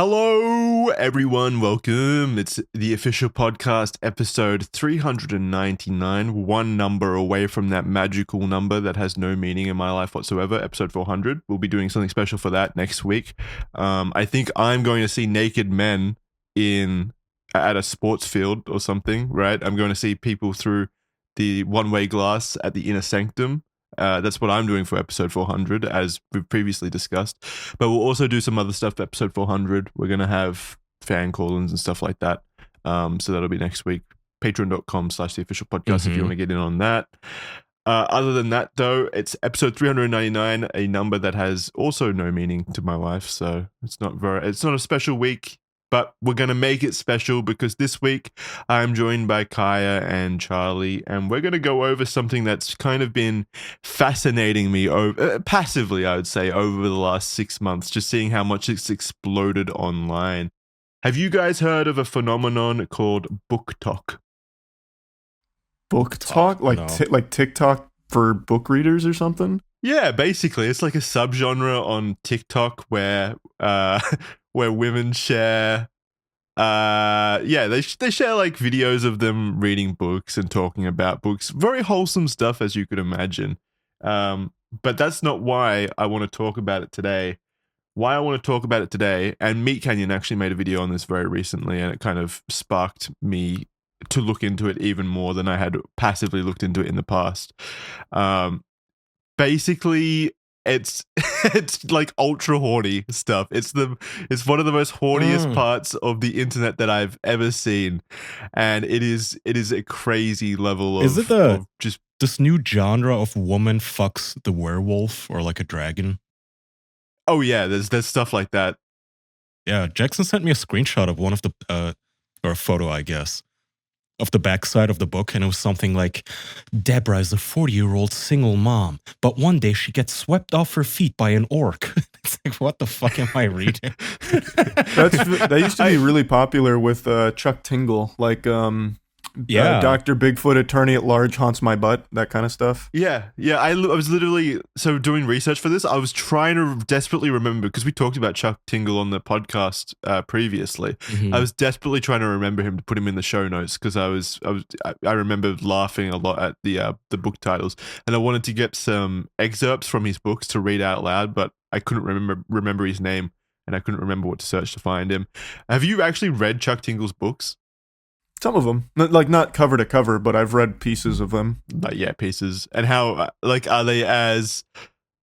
Hello, everyone. Welcome. It's the official podcast, episode 399, one number away from that magical number that has no meaning in my life whatsoever, episode 400. We'll be doing something special for that next week. I think I'm going to see naked men at a sports field or something, right? I'm going to see people through the one-way glass at the inner sanctum. That's what I'm doing for episode 400, as we've previously discussed. But we'll also do some other stuff for episode 400. We're going to have fan call-ins and stuff like that. So that'll be next week. Patreon.com/theofficialpodcast if you want to get in on that. Other than that, though, it's episode 399, a number that has also no meaning to my life. So it's not a special week. But we're going to make it special because this week I'm joined by Kaya and Charlie, and we're going to go over something that's kind of been fascinating me passively, I would say, over the last 6 months, just seeing how much it's exploded online. Have you guys heard of a phenomenon called BookTok? BookTok? Like TikTok for book readers or something? Yeah, basically. It's like a subgenre on TikTok where women share they share like videos of them reading books and talking about books. Very wholesome stuff, as you could imagine. But that's not why I want to talk about it today. Why I want to talk about it today, and Meat Canyon actually made a video on this very recently, and it kind of sparked me to look into it even more than I had passively looked into it in the past. Basically, it's like ultra horny stuff. It's one of the most horniest parts of the internet that I've ever seen, and it is a crazy level of. Is it just this new genre of woman fucks the werewolf or like a dragon? Oh yeah, there's stuff like that. Yeah, Jackson sent me a screenshot of one of the or a photo, I guess, of the backside of the book, and it was something like, Deborah is a 40-year-old single mom, but one day she gets swept off her feet by an orc. It's like, what the fuck am I reading? That used to be really popular with Chuck Tingle, like Dr. Bigfoot, attorney at large, haunts my butt, that kind of stuff. Yeah. I was literally, doing research for this, I was trying to desperately remember, because we talked about Chuck Tingle on the podcast previously. Mm-hmm. I was desperately trying to remember him to put him in the show notes, because I remember laughing a lot at the book titles, and I wanted to get some excerpts from his books to read out loud, but I couldn't remember his name, and I couldn't remember what to search to find him. Have you actually read Chuck Tingle's books? Some of them, not cover to cover, but I've read pieces of them. Yeah, pieces. And how, are they as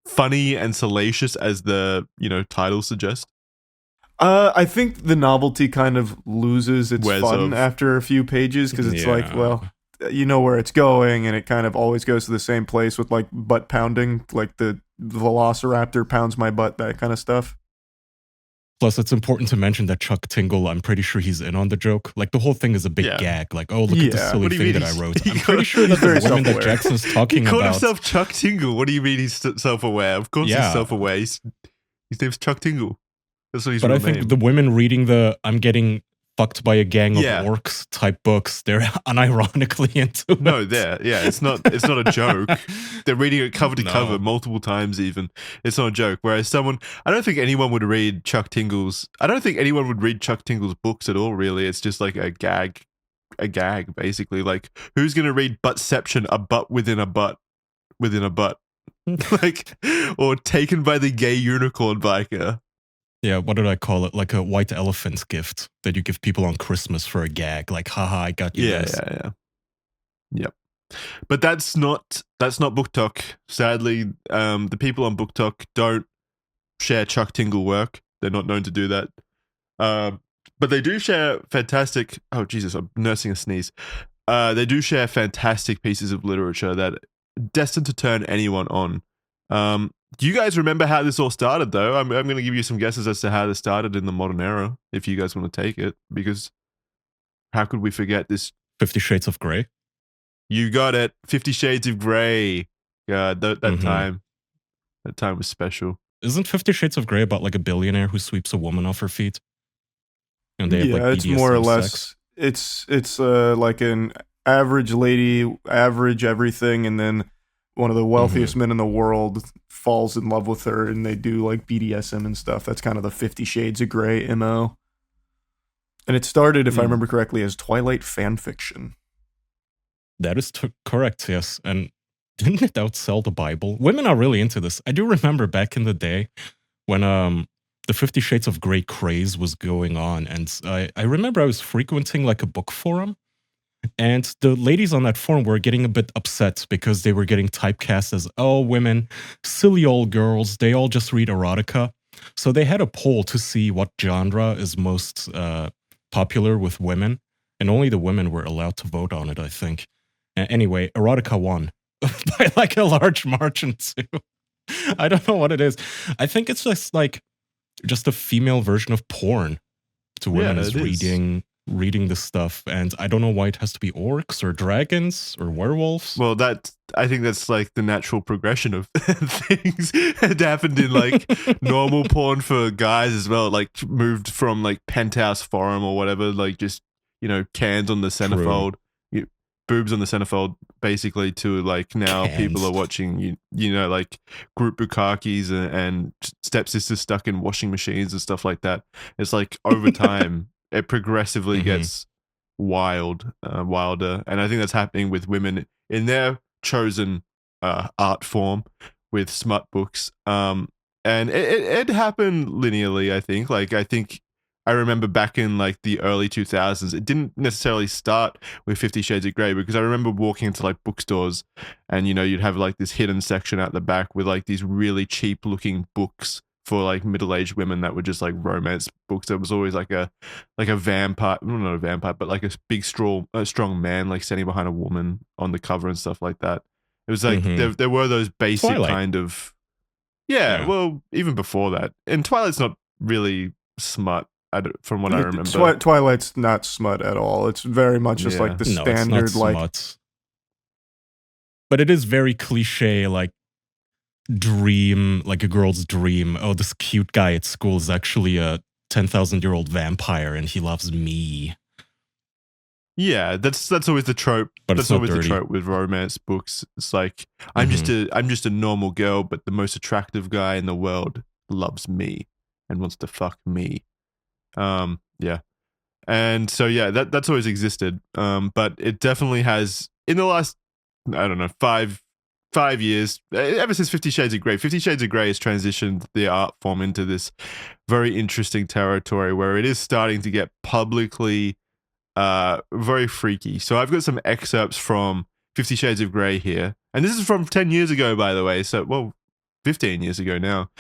funny and salacious as the, title suggests? I think the novelty kind of loses its fun after a few pages, because it's like, well, you know where it's going, and it kind of always goes to the same place with like butt pounding, like the velociraptor pounds my butt, that kind of stuff. Plus, it's important to mention that Chuck Tingle, I'm pretty sure he's in on the joke. Like, the whole thing is a big gag. Like, oh, look at this silly thing that I wrote. I'm pretty sure that the woman that Jackson's talking about... He called himself Chuck Tingle. What do you mean he's self-aware? Of course he's self-aware. His name's Chuck Tingle. That's what he's real name. But I think the women reading the I'm getting fucked by a gang of orcs type books, they're unironically into it. No, it's not a joke. They're reading it cover to cover multiple times even. It's not a joke. Whereas I don't think anyone would read Chuck Tingle's books at all, really. It's just like a gag basically. Like, who's going to read Buttception, a butt within a butt within a butt? Like, or Taken by the Gay Unicorn Biker. Yeah, what did I call it? Like a white elephant's gift that you give people on Christmas for a gag. Like, haha, I got you this. Yeah. Yep. But that's not BookTok. Sadly, the people on BookTok don't share Chuck Tingle work. They're not known to do that. But they do share fantastic... Oh, Jesus, I'm nursing a sneeze. They do share fantastic pieces of literature that are destined to turn anyone on. Do you guys remember how this all started, though? I'm going to give you some guesses as to how this started in the modern era, if you guys want to take it, because how could we forget this? 50 Shades of Grey? You got it. 50 Shades of Grey. God, that time was special. Isn't 50 Shades of Grey about like a billionaire who sweeps a woman off her feet? And they have like it's more or less. Sex? It's like an average lady, average everything, and then one of the wealthiest men in the world falls in love with her and they do like BDSM and stuff. That's kind of the 50 Shades of Grey MO. And it started, if I remember correctly, as Twilight fan fiction. That is correct, yes. And didn't it outsell the Bible? Women are really into this. I do remember back in the day when the 50 Shades of Grey craze was going on. And I remember I was frequenting like a book forum. And the ladies on that forum were getting a bit upset because they were getting typecast as, oh, women, silly old girls, they all just read erotica. So they had a poll to see what genre is most popular with women. And only the women were allowed to vote on it, I think. Anyway, erotica won by like a large margin too. I don't know what it is. I think it's just a female version of porn to women is reading this stuff, and I don't know why it has to be orcs or dragons or werewolves. Well, I think that's like the natural progression of things. It happened in like normal porn for guys as well. Like moved from like Penthouse Forum or whatever, like just cans on the centerfold, boobs on the centerfold, basically, to like now people are watching like group bukakis and stepsisters stuck in washing machines and stuff like that. It's like over time. It progressively gets wilder, and I think that's happening with women in their chosen art form with smut books. And it happened linearly. I think I remember back in like the early 2000s, it didn't necessarily start with 50 Shades of Grey, because I remember walking into like bookstores, and you'd have like this hidden section at the back with like these really cheap looking books for like middle-aged women that were just like romance books. There was always like a vampire, well, not a vampire, but like a big strong man like standing behind a woman on the cover and stuff like that. It was like there were those basic Twilight. Kind of well, even before that. And Twilight's not really smut, from what I remember. Twilight's not smut at all. It's very much just like the standard it's not smut. But it is very cliche, like dream, like a girl's dream. Oh, this cute guy at school is actually a 10,000-year-old vampire and he loves me. Yeah, that's always the trope. But that's always the trope with romance books. It's like I'm just a normal girl, but the most attractive guy in the world loves me and wants to fuck me. Yeah. And so that's always existed. But it definitely has in the last, I don't know, 5 years, ever since 50 Shades of Grey. 50 Shades of Grey has transitioned the art form into this very interesting territory where it is starting to get publicly very freaky. So I've got some excerpts from 50 Shades of Grey here. And this is from 10 years ago, by the way. So, well, 15 years ago now.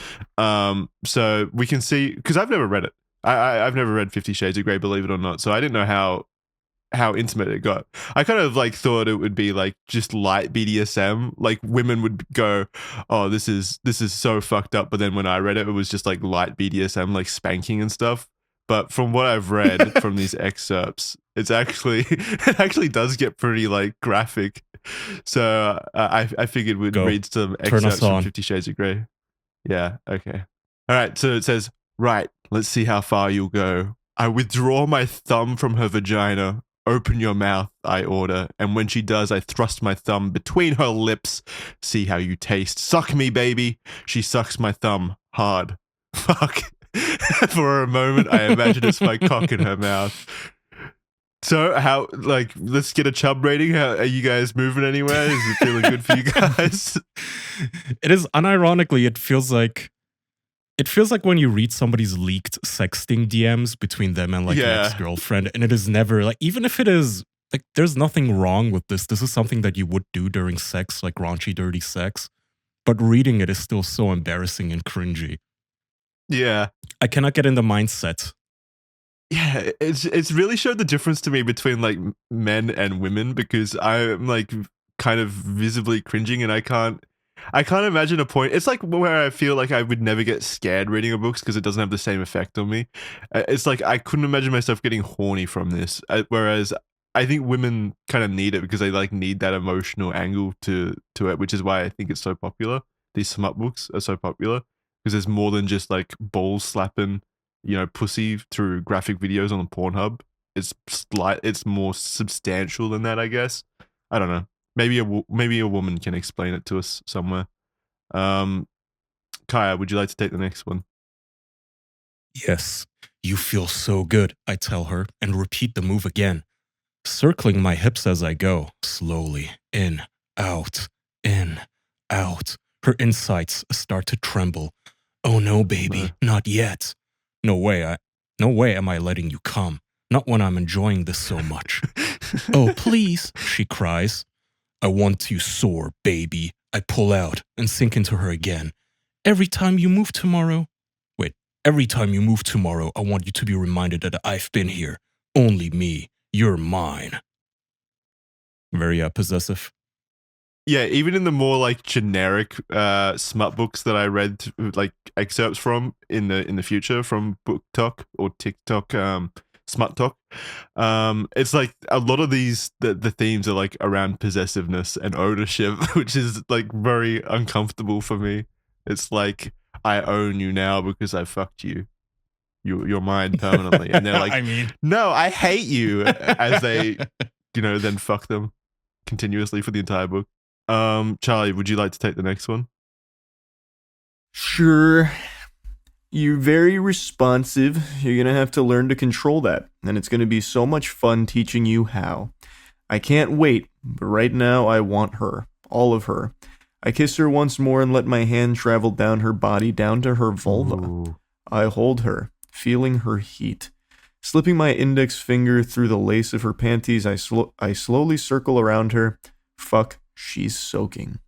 So we can see, because I've never read it. I've never read 50 Shades of Grey, believe it or not. So I didn't know how intimate it got. I kind of like thought it would be like just light BDSM. Like women would go, "Oh, this is so fucked up." But then when I read it, it was just like light BDSM, like spanking and stuff. But from what I've read from these excerpts, it actually does get pretty like graphic. So I figured we'd read some excerpts from 50 Shades of Grey. Yeah. Okay. All right. So it says, "Right. Let's see how far you'll go. I withdraw my thumb from her vagina. Open your mouth, I order. And when she does, I thrust my thumb between her lips. See how you taste. Suck me, baby." She sucks my thumb hard. Fuck. For a moment, I imagine it's my cock in her mouth. So how, like, let's get a chub rating. How are you guys moving anywhere? Is it feeling good for you guys? It is, unironically, it feels like when you read somebody's leaked sexting DMs between them and like an ex-girlfriend, and it is never like, even if it is like, there's nothing wrong with this. This is something that you would do during sex, like raunchy, dirty sex. But reading it is still so embarrassing and cringy. Yeah. I cannot get in the mindset. Yeah, it's really showed the difference to me between like men and women, because I'm like kind of visibly cringing, and I can't imagine a point. It's like where I feel like I would never get scared reading a book because it doesn't have the same effect on me. It's like I couldn't imagine myself getting horny from this. Whereas I think women kind of need it because they like need that emotional angle to it, which is why I think it's so popular. These smut books are so popular because there's more than just like balls slapping, pussy through graphic videos on the Pornhub. It's more substantial than that, I guess. I don't know. Maybe a woman can explain it to us somewhere. Kaya, would you like to take the next one? Yes, you feel so good, I tell her, and repeat the move again, circling my hips as I go, slowly, in, out, in, out. Her insides start to tremble. Oh no, baby, not yet. No way am I letting you come. Not when I'm enjoying this so much. Oh, please, she cries. I want you sore, baby. I pull out and sink into her again. Every time you move tomorrow, I want you to be reminded that I've been here. Only me. You're mine. Very possessive. Yeah, even in the more like generic smut books that I read, like excerpts from in the future from BookTok or TikTok, Smut Talk, it's like a lot of these the themes are like around possessiveness and ownership, which is like very uncomfortable for me. It's like, I own you now because I fucked you. You're mine permanently, and they're like, I mean, no, I hate you, as they, then fuck them continuously for the entire book. Charlie, would you like to take the next one? Sure. You're very responsive. You're going to have to learn to control that, and it's going to be so much fun teaching you how. I can't wait, but right now I want her. All of her. I kiss her once more and let my hand travel down her body, down to her vulva. Ooh. I hold her, feeling her heat. Slipping my index finger through the lace of her panties, I slowly circle around her. Fuck, she's soaking.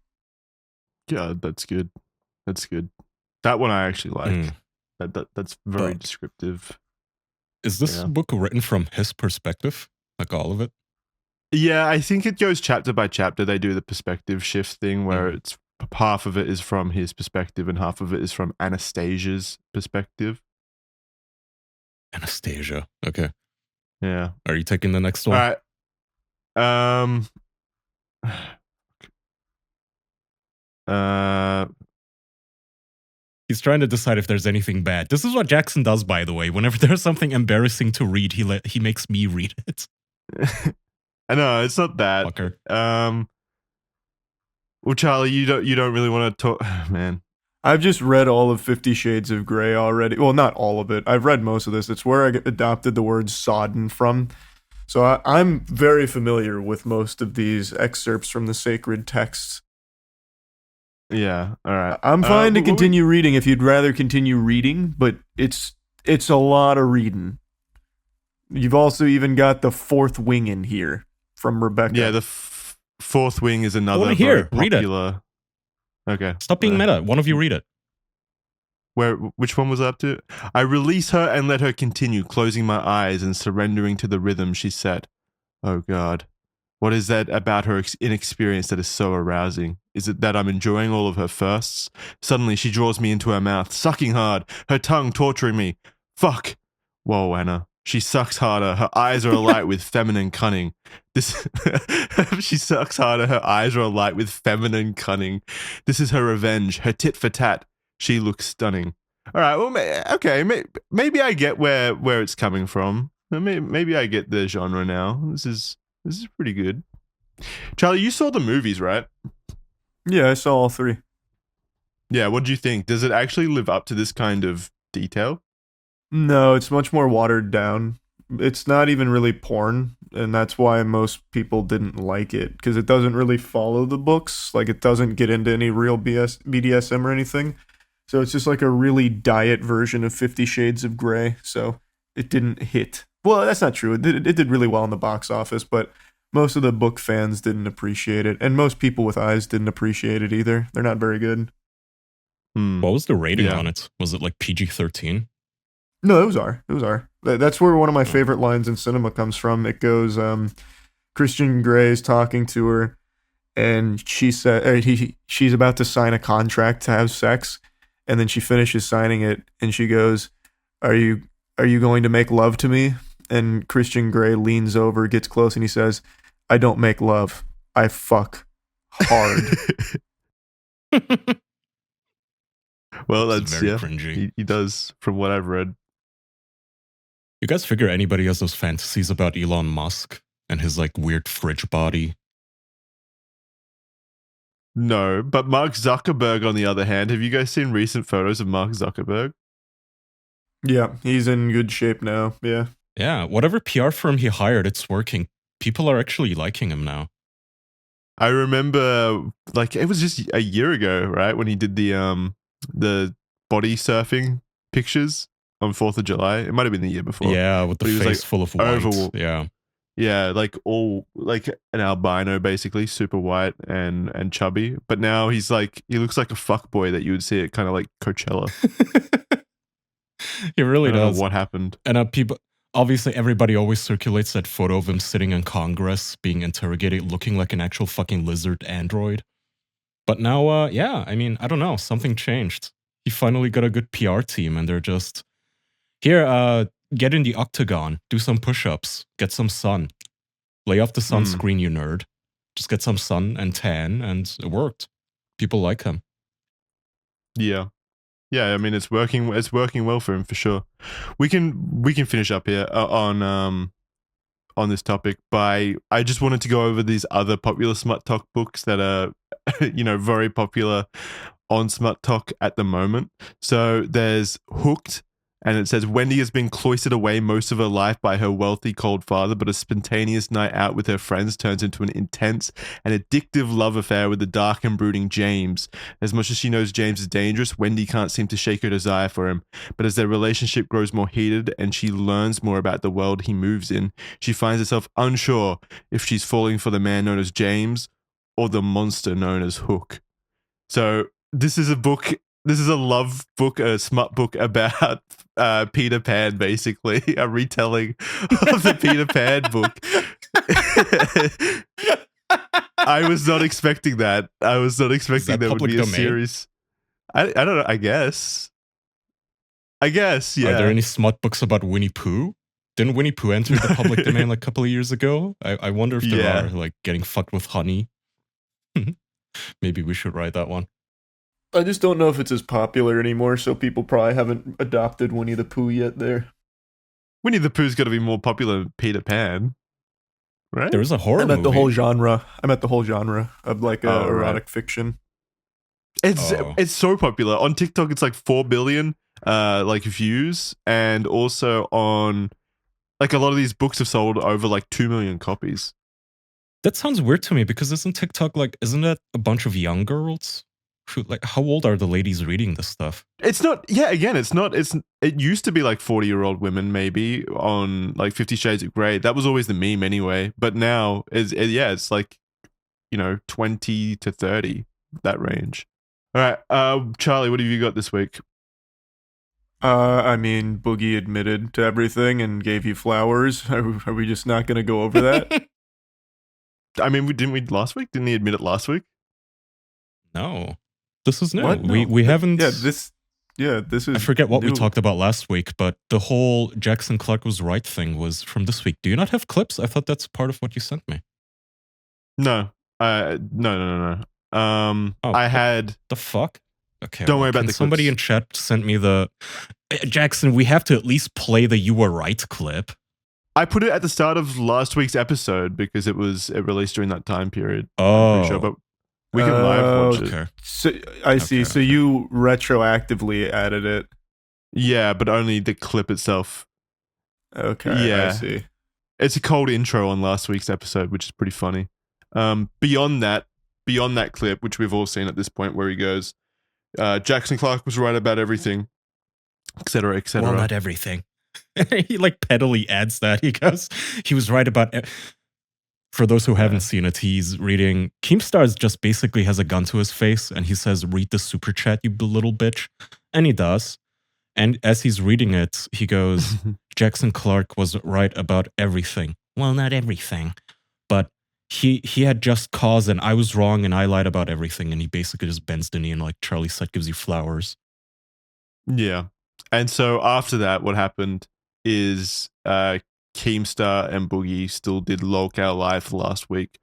Yeah, that's good. That's good. That one I actually like. That's very descriptive. Is this book written from his perspective? Like all of it? Yeah, I think it goes chapter by chapter. They do the perspective shift thing where it's half of it is from his perspective and half of it is from Anastasia's perspective. Anastasia. Okay. Yeah. Are you taking the next one? All right. He's trying to decide if there's anything bad. This is what Jackson does, by the way. Whenever there's something embarrassing to read, he makes me read it. I know, it's not that. Fucker. Well, Charlie, you don't really want to talk, man. I've just read all of 50 Shades of Grey already. Well, not all of it. I've read most of this. It's where I adopted the word sodden from. So I'm very familiar with most of these excerpts from the sacred texts. Yeah, all right. I'm fine to continue reading if you'd rather continue reading, but it's a lot of reading. You've also even got the fourth wing in here from Rebecca. Yeah, the fourth wing is another very popular. Read it. Okay. Stop being meta. One of you read it. Which one was I up to? I release her and let her continue, closing my eyes and surrendering to the rhythm she set. Oh God. What is that about her inexperience that is so arousing? Is it that I'm enjoying all of her firsts? Suddenly she draws me into her mouth, sucking hard, her tongue torturing me. Fuck. Whoa, Anna. She sucks harder. Her eyes are alight with feminine cunning. She sucks harder. Her eyes are alight with feminine cunning. This is her revenge, her tit for tat. She looks stunning. All right, well, okay, maybe I get where it's coming from. Maybe I get the genre now. This is pretty good. Charlie, you saw the movies, right? Yeah, I saw all three. Yeah, what do you think? Does it actually live up to this kind of detail? No, it's much more watered down. It's not even really porn, and that's why most people didn't like it, because it doesn't really follow the books. Like, it doesn't get into any real BDSM or anything. So it's just like a really diet version of 50 Shades of Grey. So it didn't hit. Well, that's not true. It did really well in the box office, but most of the book fans didn't appreciate it, and most people with eyes didn't appreciate it either. They're not very good. What was the rating on it? Was it like PG-13? No, it was R. It was R. That's where one of my favorite lines in cinema comes from. It goes, Christian Grey's talking to her, and she said she's about to sign a contract to have sex, and then she finishes signing it, and she goes, "Are you going to make love to me?" And Christian Grey leans over, gets close, and he says, "I don't make love. I fuck hard." Well, that's very cringy. He does, from what I've read. You guys figure anybody has those fantasies about Elon Musk and his like weird fridge body? No, but Mark Zuckerberg, on the other hand, have you guys seen recent photos of Mark Zuckerberg? Yeah, he's in good shape now. Yeah. Yeah, whatever PR firm he hired, it's working. People are actually liking him now. I remember, like, it was just a year ago, right, when he did the body surfing pictures on 4th of July. It might have been the year before. Yeah, with the face full of white. Yeah, like all like an albino, basically, super white and chubby. But now he looks like a fuckboy that you would see at kind of like Coachella. He really does. I don't know what happened. And people, obviously, everybody always circulates that photo of him sitting in Congress, being interrogated, looking like an actual fucking lizard android. But now, yeah, I mean, I don't know, something changed. He finally got a good PR team, and they're just here. Get in the octagon, do some push-ups, get some sun. Lay off the sunscreen, you nerd. Just get some sun and tan, and it worked. People like him. Yeah. Yeah, I mean it's working well for him for sure. We can finish up here on this topic by I just wanted to go over these other popular Smut Talk books that are very popular on Smut Talk at the moment. So there's Hooked, and it says Wendy has been cloistered away most of her life by her wealthy, cold father, but a spontaneous night out with her friends turns into an intense and addictive love affair with the dark and brooding James. As much as she knows James is dangerous, Wendy can't seem to shake her desire for him. But as their relationship grows more heated and she learns more about the world he moves in, she finds herself unsure if she's falling for the man known as James or the monster known as Hook. So this is a love book, a smut book about Peter Pan, basically, a retelling of the Peter Pan book. I was not expecting that. I was not expecting there would be a series. I don't know. I guess, yeah. Are there any smut books about Winnie Pooh? Didn't Winnie Pooh enter the public domain like a couple of years ago? I wonder if there are, like, getting fucked with honey. Maybe we should write that one. I just don't know if it's as popular anymore, so people probably haven't adopted Winnie the Pooh yet there. Winnie the Pooh's got to be more popular than Peter Pan, right? There is a horror movie. I meant the whole genre of like erotic fiction. It's so popular. On TikTok, it's like 4 billion like views, and also on like a lot of these books have sold over like 2 million copies. That sounds weird to me because isn't that a bunch of young girls? Like, how old are the ladies reading this stuff? It's not. Yeah, again, it's not. It used to be like 40-year-old women maybe on like 50 Shades of Grey. That was always the meme anyway. But now it's like 20 to 30, that range. All right, Charlie, what have you got this week? I mean, Boogie admitted to everything and gave you flowers. Are we just not going to go over that? I mean, didn't we last week? Didn't he admit it last week? No. This is new. What? No. We haven't. This is. I forget what new. we talked about last week, but the whole Jackson Clarke was right thing was from this week. Do you not have clips? I thought that's part of what you sent me. No. No. I had the fuck. Okay. Don't worry about the somebody clips. in chat sent me the Jackson. We have to at least play the "You Were Right" clip. I put it at the start of last week's episode because it released during that time period. Oh, I'm pretty sure, but we can live watch it. So I see. So you retroactively added it. Yeah, but only the clip itself. Okay. Yeah. I see. It's a cold intro on last week's episode, which is pretty funny. Beyond that clip, which we've all seen at this point, where he goes, Jackson Clarke was right about everything, etc., etc. Well, not everything. He like pettily adds that. He goes, he was right about for those who haven't seen it, he's reading Keemstar's just basically has a gun to his face and he says, read the super chat, you little bitch. And he does. And as he's reading it, he goes, Jackson Clarke was right about everything. Well, not everything, but he had just cause and I was wrong and I lied about everything. And he basically just bends the knee and like Charlie said, gives you flowers. Yeah. And so after that, what happened is Keemstar and Boogie still did LolCowLive last week.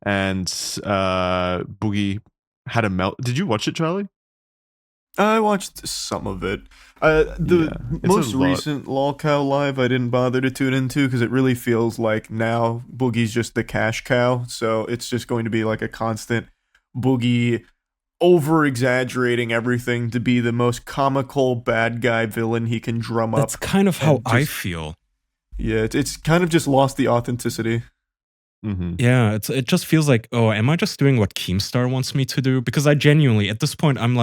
And Boogie had a melt. Did you watch it, Charlie? I watched some of it. The most recent LolCowLive I didn't bother to tune into because it really feels like now Boogie's just the cash cow. So it's just going to be like a constant, Boogie over exaggerating everything to be the most comical bad guy villain he can drum up. That's kind of how I feel. Yeah, it's kind of just lost the authenticity. Mm-hmm. Yeah, it just feels like, oh, am I just doing what Keemstar wants me to do? Because I genuinely, at this point, I'm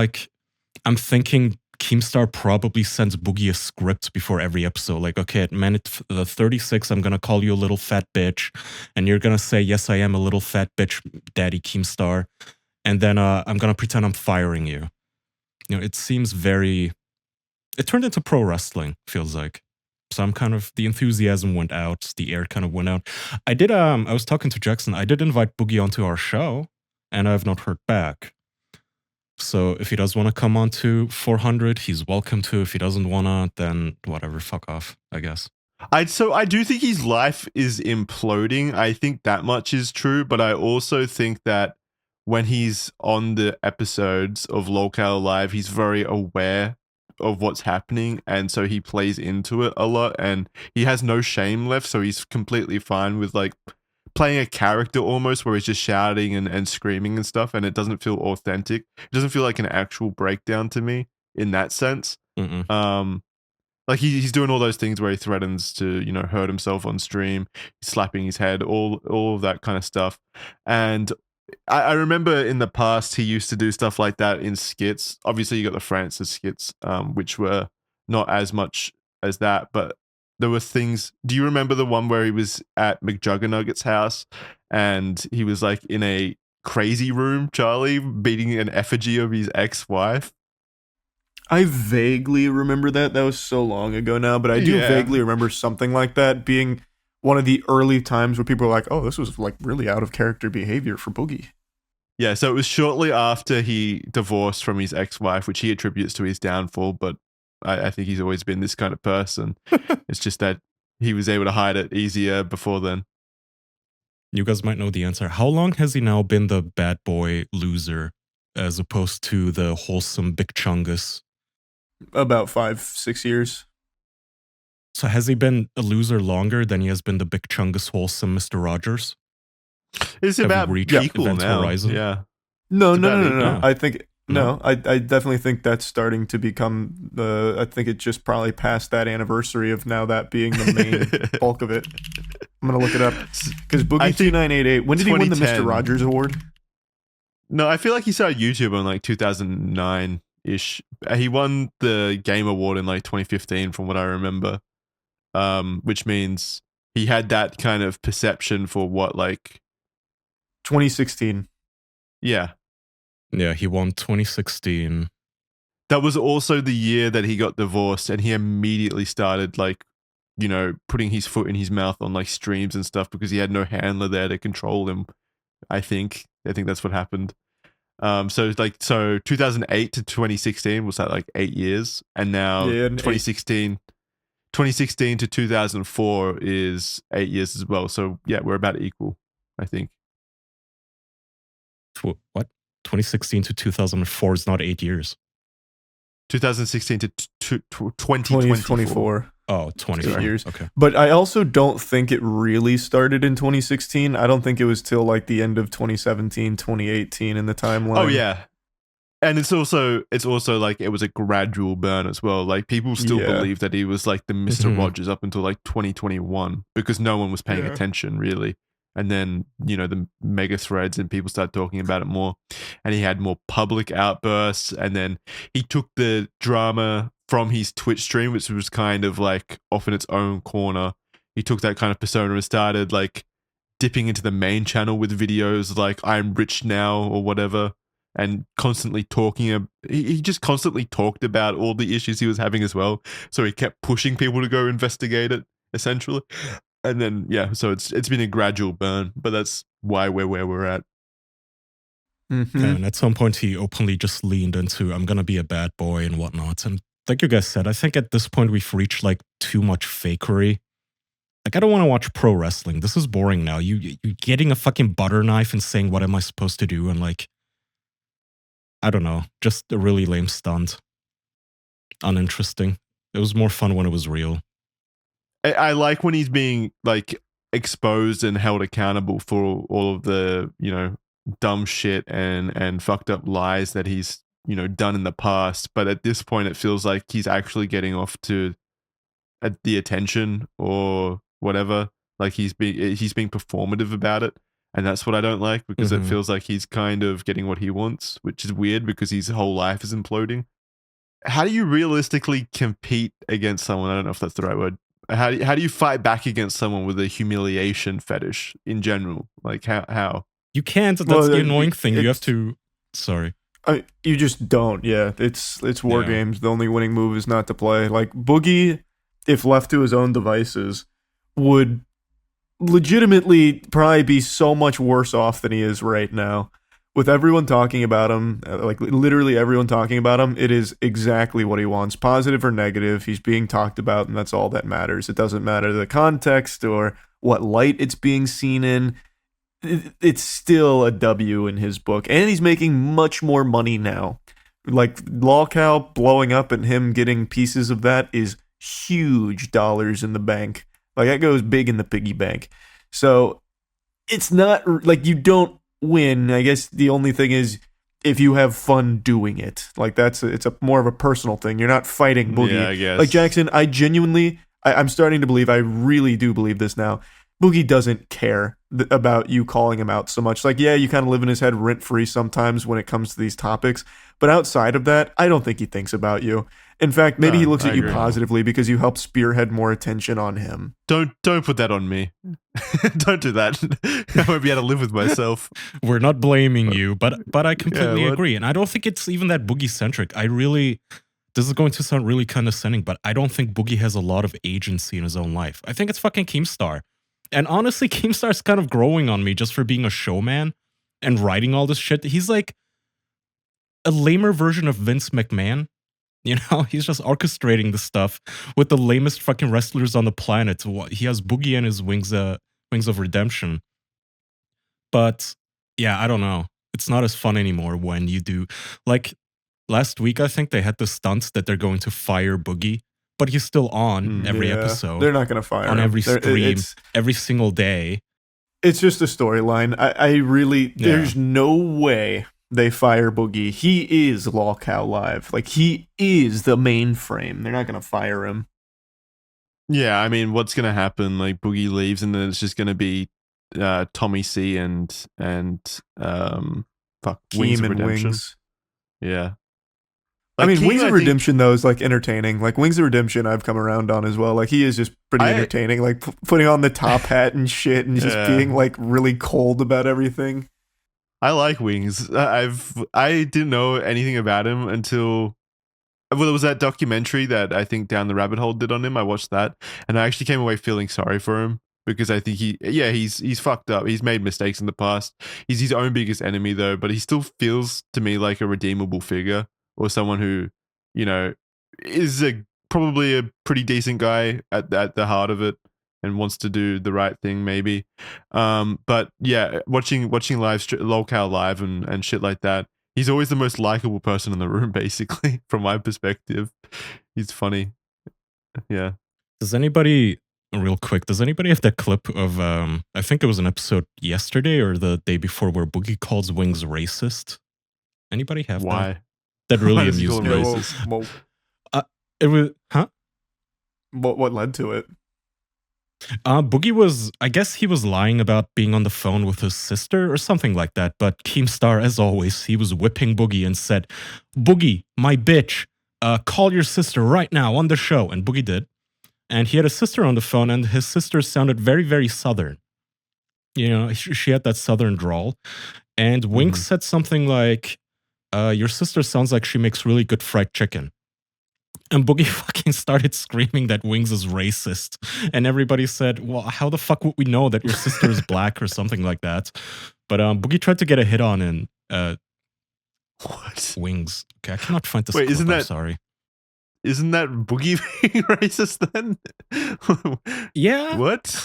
thinking Keemstar probably sends Boogie a script before every episode. Like, okay, at minute 36, I'm going to call you a little fat bitch. And you're going to say, yes, I am a little fat bitch, Daddy Keemstar. And then I'm going to pretend I'm firing you. You know, it seems it turned into pro wrestling, feels like. So I'm the enthusiasm went out, the air kind of went out. I was talking to Jackson, I did invite Boogie onto our show, and I've not heard back. So if he does want to come on to 400, he's welcome to. If he doesn't want to, then whatever, fuck off, I guess. I do think his life is imploding. I think that much is true, but I also think that when he's on the episodes of LolCowLive, he's very aware of what's happening, and so he plays into it a lot, and he has no shame left, so he's completely fine with like playing a character almost where he's just shouting and screaming and stuff, and it doesn't feel authentic. It doesn't feel like an actual breakdown to me in that sense. Like he's doing all those things where he threatens to, you know, hurt himself on stream, he's slapping his head, all of that kind of stuff. And I remember in the past he used to do stuff like that in skits. Obviously, you got the Francis skits, which were not as much as that, but there were things. Do you remember the one where he was at McJuggerNugget's house and he was like in a crazy room, Charlie, beating an effigy of his ex-wife? I vaguely remember that. That was so long ago now, but I do vaguely remember something like that being one of the early times where people were like, oh, this was like really out of character behavior for Boogie. Yeah, so it was shortly after he divorced from his ex-wife, which he attributes to his downfall, but I think he's always been this kind of person. It's just that he was able to hide it easier before then. You guys might know the answer. How long has he now been the bad boy loser as opposed to the wholesome big chungus? About 5-6 years. So has he been a loser longer than he has been the big chungus wholesome Mr. Rogers? It's about equal now. Horizon? Yeah. No. I think I definitely think that's starting to become I think it just probably passed that anniversary of now that being the main bulk of it. I'm gonna look it up because Boogie 2988. When did he win the Mr. Rogers Award? No, I feel like he started YouTube in like 2009-ish. He won the Game Award in like 2015, from what I remember. Which means he had that kind of perception for what, like 2016. Yeah, he won 2016. That was also the year that he got divorced, and he immediately started like, you know, putting his foot in his mouth on like streams and stuff because he had no handler there to control him. I think that's what happened. So 2008 to 2016 was that like 8 years, and now 2016 to 2004 is 8 years as well. So yeah, we're about equal, I think. What? 2016 to 2004 is not 8 years. 2016 to 2024. Oh, 24 years. Okay. But I also don't think it really started in 2016. I don't think it was till like the end of 2017, 2018 in the timeline. Oh yeah. And it's also like it was a gradual burn as well. Like people still believe that he was like the Mr. Rogers up until like 2021 because no one was paying attention really. And then, you know, the mega threads and people started talking about it more, and he had more public outbursts, and then he took the drama from his Twitch stream, which was kind of like off in its own corner. He took that kind of persona and started like dipping into the main channel with videos like I'm rich now or whatever, and constantly he just constantly talked about all the issues he was having as well. So he kept pushing people to go investigate it essentially. And then, so it's been a gradual burn, but that's why we're where we're at. Mm-hmm. And at some point, he openly just leaned into, I'm going to be a bad boy and whatnot. And like you guys said, I think at this point, we've reached like too much fakery. Like, I don't want to watch pro wrestling. This is boring now. You getting a fucking butter knife and saying, what am I supposed to do? And like, I don't know, just a really lame stunt. Uninteresting. It was more fun when it was real. I like when he's being like exposed and held accountable for all of the, you know, dumb shit and fucked up lies that he's, done in the past. But at this point, it feels like he's actually getting off to the attention or whatever. Like he's being performative about it. And that's what I don't like, because it feels like he's kind of getting what he wants, which is weird because his whole life is imploding. How do you realistically compete against someone? I don't know if that's the right word. How do you fight back against someone with a humiliation fetish in general? Like how? You can't. That's the annoying thing. You have to. Sorry. You just don't. Yeah, it's war games. The only winning move is not to play. Like Boogie, if left to his own devices, would legitimately probably be so much worse off than he is right now. With everyone talking about him, like literally everyone talking about him, it is exactly what he wants, positive or negative. He's being talked about, and that's all that matters. It doesn't matter the context or what light it's being seen in. It's still a W in his book, and he's making much more money now. Like LolCow blowing up and him getting pieces of that is huge dollars in the bank. Like that goes big in the piggy bank. So it's not like you don't win. I guess the only thing is if you have fun doing it. Like it's a more of a personal thing. You're not fighting Boogie. Yeah, I guess. Like Jackson, I'm starting to believe, I really do believe this now. Boogie doesn't care about you calling him out so much. Like, yeah, you kind of live in his head rent-free sometimes when it comes to these topics. But outside of that, I don't think he thinks about you. In fact, maybe he looks at you positively because you help spearhead more attention on him. Don't put that on me. Don't do that. I won't be able to live with myself. We're not blaming you, but I completely agree. And I don't think it's even that Boogie-centric. This is going to sound really condescending, but I don't think Boogie has a lot of agency in his own life. I think it's fucking Keemstar. And honestly, Keemstar's kind of growing on me just for being a showman and writing all this shit. He's like a lamer version of Vince McMahon. You know, he's just orchestrating the stuff with the lamest fucking wrestlers on the planet. He has Boogie and his Wings of Redemption. But yeah, I don't know. It's not as fun anymore when you do. Like last week, I think they had the stunts that they're going to fire Boogie. But he's still on every episode. They're not going to fire him. On every stream, every single day. It's just a storyline. There's no way they fire Boogie. He is LolCowLive. Like, he is the mainframe. They're not going to fire him. Yeah, I mean, what's going to happen? Like, Boogie leaves, and then it's just going to be Tommy C and Wings of Redemption. Wings. Yeah. Like, I mean, Wings of Redemption, though, is like entertaining. Like, Wings of Redemption, I've come around on as well. Like, he is just pretty entertaining. Like, putting on the top hat and shit and just being, like, really cold about everything. I like Wings. I didn't know anything about him until... Well, there was that documentary that I think Down the Rabbit Hole did on him. I watched that, and I actually came away feeling sorry for him because I think he's fucked up. He's made mistakes in the past. He's his own biggest enemy, though, but he still feels to me like a redeemable figure. Or someone who, is probably a pretty decent guy at the heart of it and wants to do the right thing, maybe. But yeah, watching LolCowLive and shit like that, he's always the most likable person in the room, basically, from my perspective. He's funny. Yeah. Real quick, does anybody have that clip of, I think it was an episode yesterday or the day before where Boogie calls Wings racist? Anybody have that? Why? That really amused me. It was, huh? What led to it? Boogie he was lying about being on the phone with his sister or something like that. But Keemstar, as always, he was whipping Boogie and said, "Boogie, my bitch, call your sister right now on the show." And Boogie did. And he had a sister on the phone, and his sister sounded very, very Southern. You know, she had that Southern drawl. And Wings said something like, your sister sounds like she makes really good fried chicken. And Boogie fucking started screaming that Wings is racist. And everybody said, well, how the fuck would we know that your sister is black or something like that? But Boogie tried to get a hit on in what? Wings. Okay, I cannot find this clip, I'm sorry. Isn't that Boogie being racist then? Yeah. What?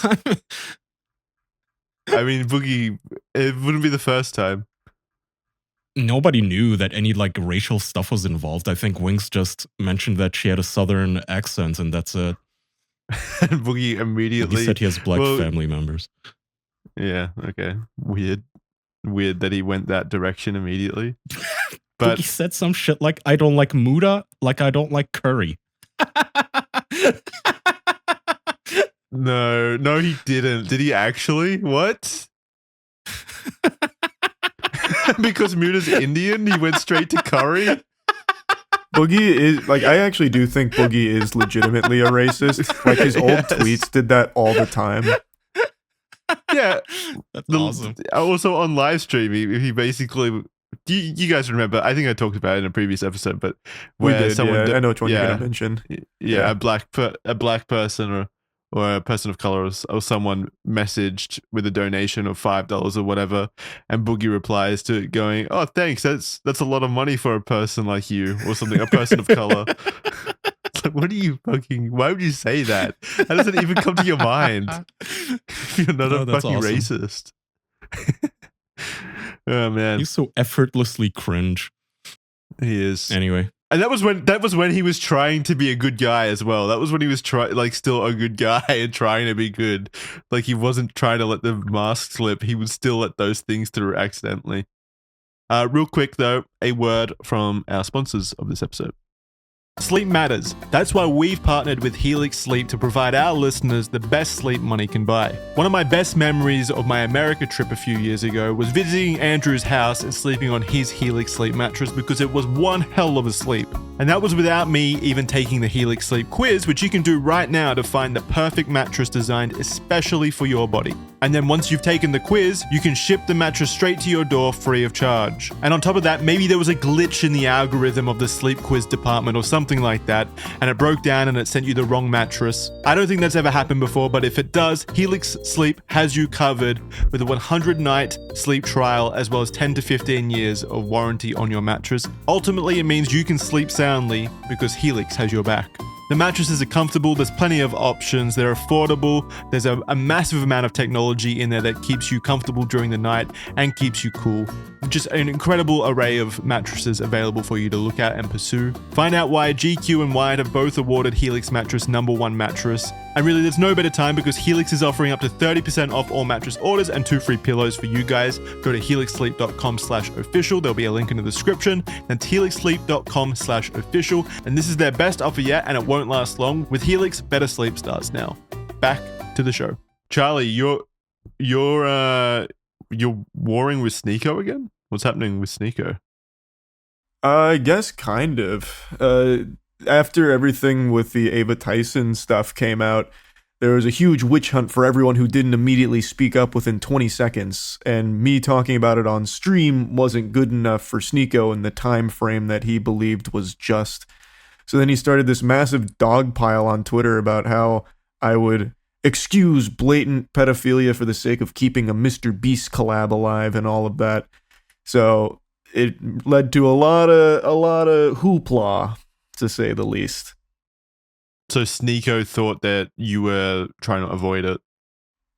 I mean, Boogie, it wouldn't be the first time. Nobody knew that any like racial stuff was involved. I think Wings just mentioned that she had a Southern accent, and that's it. And Boogie immediately He said he has black family members. Yeah. Okay. Weird. weird that he went that direction immediately. But he said some shit like, I don't like Muda, like I don't like curry. No, he didn't. Did he actually? What? Because Muda's Indian, he went straight to curry? Boogie is, like, I actually do think Boogie is legitimately a racist. Like, his old tweets did that all the time. Yeah. That's awesome. Also on live stream, he basically... You guys remember, I think I talked about it in a previous episode, but where we did, I know which one you're going to mention. Yeah, a black person or a person of color or someone messaged with a donation of $5 or whatever, and Boogie replies to it going, "Oh, thanks, that's a lot of money for a person like you," or something, a person of color. It's like, what are you fucking, why would you say that? How does it even come to your mind? You're not a fucking awesome. Racist. Oh man, he's so effortlessly cringe. He is. Anyway, and that was when he was trying to be a good guy as well. That was when he was still a good guy and trying to be good. Like, he wasn't trying to let the mask slip. He would still let those things through accidentally. Real quick though, a word from our sponsors of this episode. Sleep matters. That's why we've partnered with Helix Sleep to provide our listeners the best sleep money can buy. One of my best memories of my America trip a few years ago was visiting Andrew's house and sleeping on his Helix Sleep mattress because it was one hell of a sleep. And that was without me even taking the Helix Sleep quiz, which you can do right now to find the perfect mattress designed especially for your body. And then once you've taken the quiz, you can ship the mattress straight to your door free of charge. And on top of that, maybe there was a glitch in the algorithm of the sleep quiz department or something like that, and it broke down and it sent you the wrong mattress. I don't think that's ever happened before, but if it does, Helix Sleep has you covered with a 100-night sleep trial as well as 10 to 15 years of warranty on your mattress. Ultimately, it means you can sleep soundly because Helix has your back. The mattresses are comfortable, there's plenty of options, they're affordable, there's a massive amount of technology in there that keeps you comfortable during the night and keeps you cool. Just an incredible array of mattresses available for you to look at and pursue. Find out why GQ and Wired have both awarded Helix Mattress #1 mattress. And really, there's no better time because Helix is offering up to 30% off all mattress orders and 2 free pillows for you guys. Go to helixsleep.com/official. There'll be a link in the description. That's helixsleep.com/official. And this is their best offer yet, and it won't last long. With Helix, better sleep starts now. Back to the show. Charlie, you're warring with Sneako again? What's happening with Sneako? I guess kind of. After everything with the Ava Tyson stuff came out, there was a huge witch hunt for everyone who didn't immediately speak up within 20 seconds, and me talking about it on stream wasn't good enough for Sneako in the time frame that he believed was just. So then he started this massive dogpile on Twitter about how I would excuse blatant pedophilia for the sake of keeping a Mr. Beast collab alive and all of that. So it led to a lot of hoopla, to say the least. So Sneako thought that you were trying to avoid it.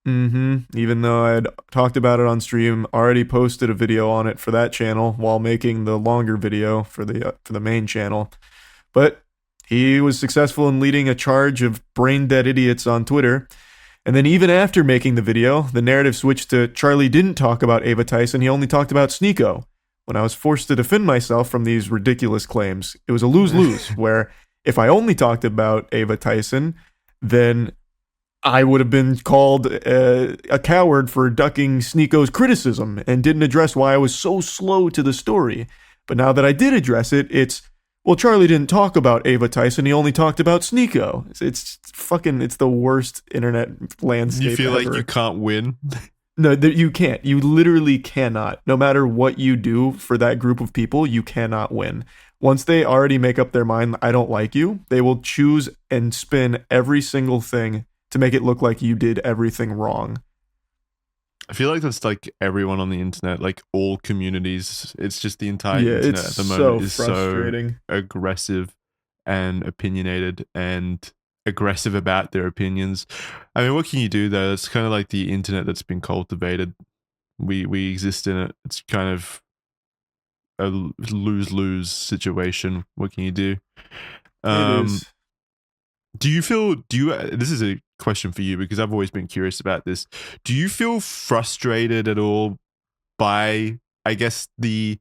Even though I had talked about it on stream, already posted a video on it for that channel while making the longer video for the main channel. But he was successful in leading a charge of brain-dead idiots on Twitter. And then even after making the video, the narrative switched to Charlie didn't talk about Ava Tyson, he only talked about Sneako. When I was forced to defend myself from these ridiculous claims, it was a lose-lose, where if I only talked about Ava Tyson, then I would have been called a coward for ducking Sneako's criticism and didn't address why I was so slow to the story. But now that I did address it, it's, well, Charlie didn't talk about Ava Tyson, he only talked about Sneako. It's the worst internet landscape You feel ever. like you can't win? No, you can't. You literally cannot. No matter what you do for that group of people, you cannot win. Once they already make up their mind, I don't like you, they will choose and spin every single thing to make it look like you did everything wrong. I feel like that's like everyone on the internet, like all communities. It's just the entire internet at the moment is so aggressive and opinionated and aggressive about their opinions. I mean, what can you do though? It's kind of like the internet that's been cultivated. We exist in it. It's kind of a lose-lose situation. What can you do? It is. This is a question for you because I've always been curious about this. Do you feel frustrated at all by, I guess, the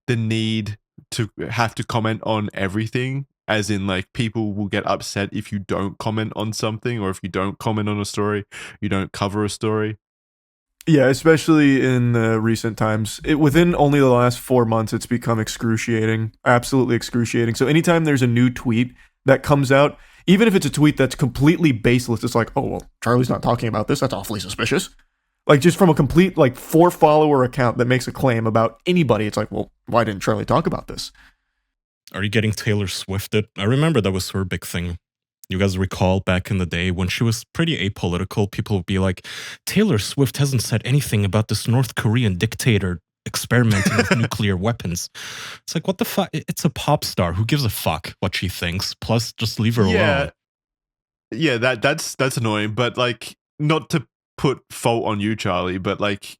need to have to comment on everything, as in like people will get upset if you don't comment on something, or if you don't comment on a story, you don't cover a story. Yeah, especially in recent times. Within only the last 4 months, it's become excruciating, absolutely excruciating. So anytime there's a new tweet that comes out, even if it's a tweet that's completely baseless, it's like, oh, well, Charlie's not talking about this. That's awfully suspicious. Like, just from a complete, like, 4-follower account that makes a claim about anybody, it's like, well, why didn't Charlie talk about this? Are you getting Taylor Swifted? I remember that was her big thing. You guys recall back in the day when she was pretty apolitical, people would be like, Taylor Swift hasn't said anything about this North Korean dictator experimenting with nuclear weapons. It's like, what the fuck? It's a pop star. Who gives a fuck what she thinks? Plus, just leave her alone. Yeah, that's annoying, but like, not to put fault on you, Charlie, but like,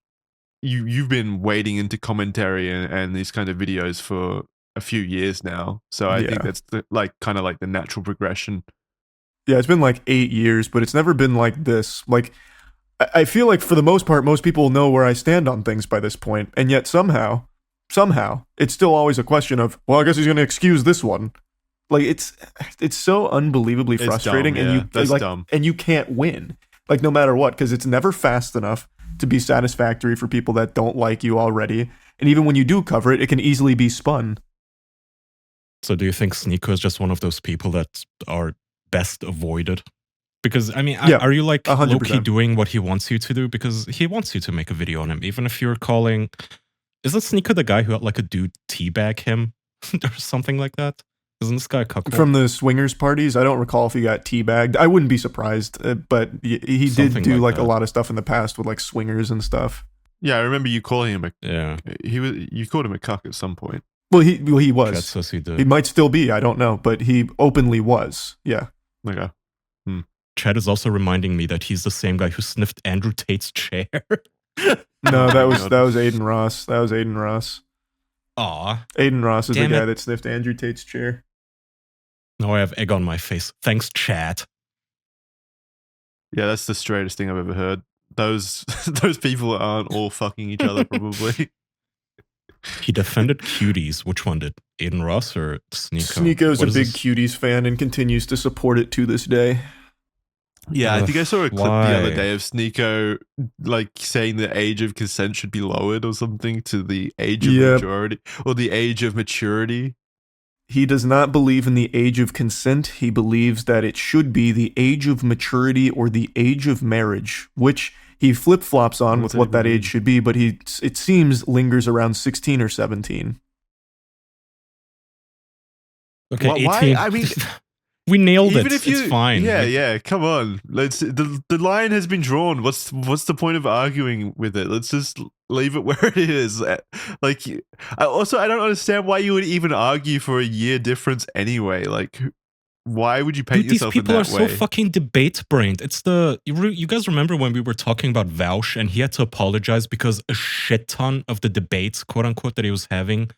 you've been wading into commentary and these kind of videos for a few years now, so I think that's kind of like the natural progression. Yeah, it's been like 8 years, but it's never been like this. Like, I feel like for the most part, most people know where I stand on things by this point, and yet somehow, it's still always a question of, well, I guess he's going to excuse this one. Like, it's so unbelievably frustrating, dumb, and dumb. And you can't win, like, no matter what, because it's never fast enough to be satisfactory for people that don't like you already, and even when you do cover it, it can easily be spun. So do you think Sneako is just one of those people that are best avoided? Because, I mean, are you like 100%. Low-key doing what he wants you to do? Because he wants you to make a video on him, even if you're calling... Isn't Sneako the guy who had like a dude teabag him or something like that? Isn't this guy a cuckold? From the swingers parties? I don't recall if he got teabagged. I wouldn't be surprised, but he did do like a lot of stuff in the past with like swingers and stuff. Yeah, I remember you calling him you called him a cuck at some point. Well, he was. Chad says he did. He might still be. I don't know, but he openly was. Yeah. Okay. Chad is also reminding me that he's the same guy who sniffed Andrew Tate's chair. No, that was Aiden Ross. That was Aiden Ross. Aw. Aiden Ross is the guy that sniffed Andrew Tate's chair. Now I have egg on my face. Thanks, Chad. Yeah, that's the straightest thing I've ever heard. Those people aren't all fucking each other, probably. He defended cuties. Which one did? Aiden Ross or Sneako? Sneako's a big cuties fan and continues to support it to this day. Yeah, I think I saw a clip the other day of Sneako like saying the age of consent should be lowered or something to the age of majority or the age of maturity. He does not believe in the age of consent. He believes that it should be the age of maturity or the age of marriage, which he flip-flops on with what that age should be, but it seems lingers around 16 or 17. Okay, 18. Why? I mean, we nailed it. It's fine. Yeah. Come on. The line has been drawn. What's the point of arguing with it? Let's just leave it where it is. Like, I don't understand why you would even argue for a year difference anyway. Like, why would you paint yourself in that way? These people are so fucking debate-brained. It's you guys remember when we were talking about Vaush and he had to apologize because a shit ton of the debates, quote-unquote, that he was having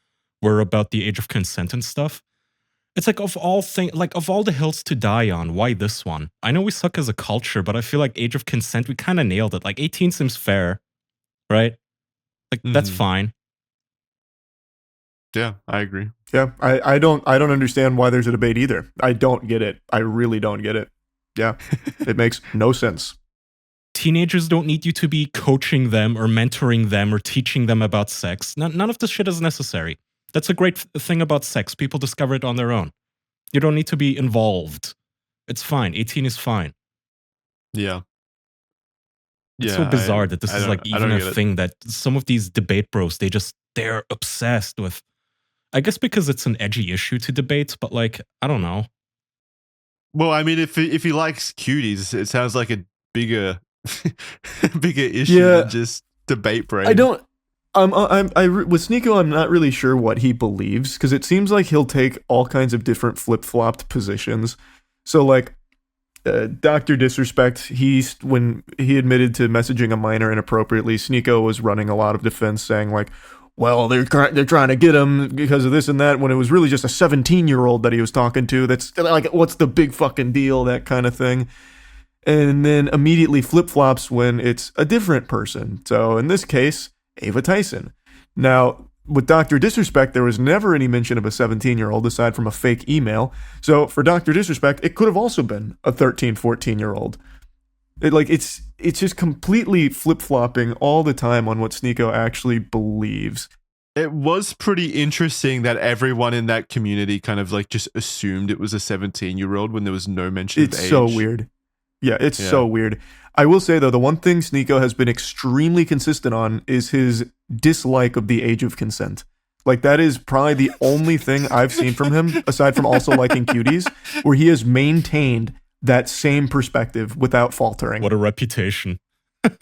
were about the age of consent and stuff? It's like, of all the hills to die on, why this one? I know we suck as a culture, but I feel like age of consent, we kind of nailed it. Like, 18 seems fair, right? Like, that's fine. Yeah, I agree. Yeah, I don't understand why there's a debate either. I don't get it. I really don't get it. Yeah, it makes no sense. Teenagers don't need you to be coaching them or mentoring them or teaching them about sex. None of this shit is necessary. That's a great thing about sex. People discover it on their own. You don't need to be involved. It's fine. 18 is fine. Yeah. It's so bizarre that this is like even a thing that some of these debate bros, they're obsessed with. I guess because it's an edgy issue to debate, but like, I don't know. Well, I mean, if he likes cuties, it sounds like a bigger issue than just debate brain. I don't. With Sneako, I'm not really sure what he believes because it seems like he'll take all kinds of different flip-flopped positions. So, like, Dr. Disrespect, when he admitted to messaging a minor inappropriately, Sneako was running a lot of defense, saying like, "Well, they're trying to get him because of this and that," when it was really just a 17-year-old that he was talking to. That's like, what's the big fucking deal? That kind of thing. And then immediately flip-flops when it's a different person. So in this case, Ava Tyson. Now, with Dr. Disrespect, there was never any mention of a 17-year-old aside from a fake email. So for Dr. Disrespect, it could have also been a 13, 14-year-old. It's just completely flip-flopping all the time on what Sneako actually believes. It was pretty interesting that everyone in that community kind of like just assumed it was a 17-year-old when there was no mention of age. It's so weird. Yeah, it's so weird. I will say, though, the one thing Sneako has been extremely consistent on is his dislike of the age of consent. Like, that is probably the only thing I've seen from him, aside from also liking cuties, where he has maintained that same perspective without faltering. What a reputation.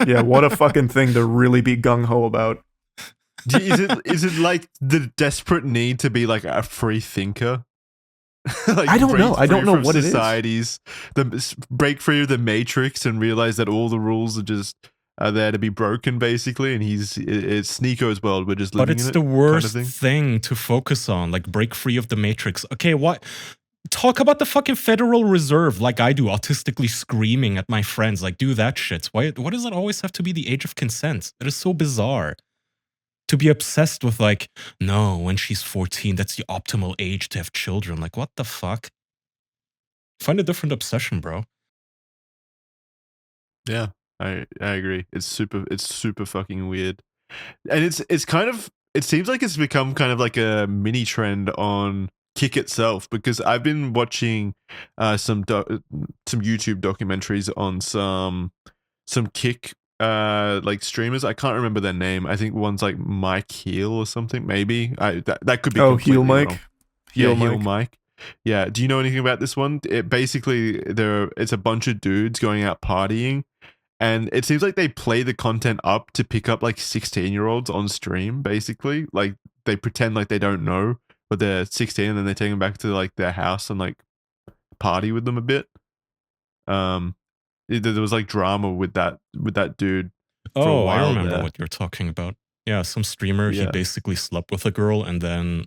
Yeah, what a fucking thing to really be gung-ho about. Is it like the desperate need to be like a free thinker? Like I don't know. I don't know what societies, it is. Break free of the matrix and realize that all the rules are there to be broken, basically. And it's Sneako's world. We're just living in it. But it's the worst thing to focus on, like break free of the matrix. Okay, what? Talk about the fucking Federal Reserve like I do, autistically screaming at my friends. Like, do that shit. Why does it always have to be the age of consent? It is so bizarre. To be obsessed with like, no, when she's 14, that's the optimal age to have children. Like, what the fuck? Find a different obsession, bro. Yeah, I agree. It's super fucking weird. And it's kind of, it seems like it's become kind of like a mini trend on Kick itself, because I've been watching some YouTube documentaries on some Kick like streamers. I can't remember their name. I think one's like Mike Heel or something, maybe. That could be Heelmike. Heelmike. Yeah, do you know anything about this one? It basically it's a bunch of dudes going out partying, and it seems like they play the content up to pick up like 16-year-olds on stream, basically. Like they pretend like they don't know, but they're 16, and then they take them back to like their house and like party with them a bit. There was like drama with that dude. Oh, I remember what you're talking about. Yeah, some streamer, he basically slept with a girl, and then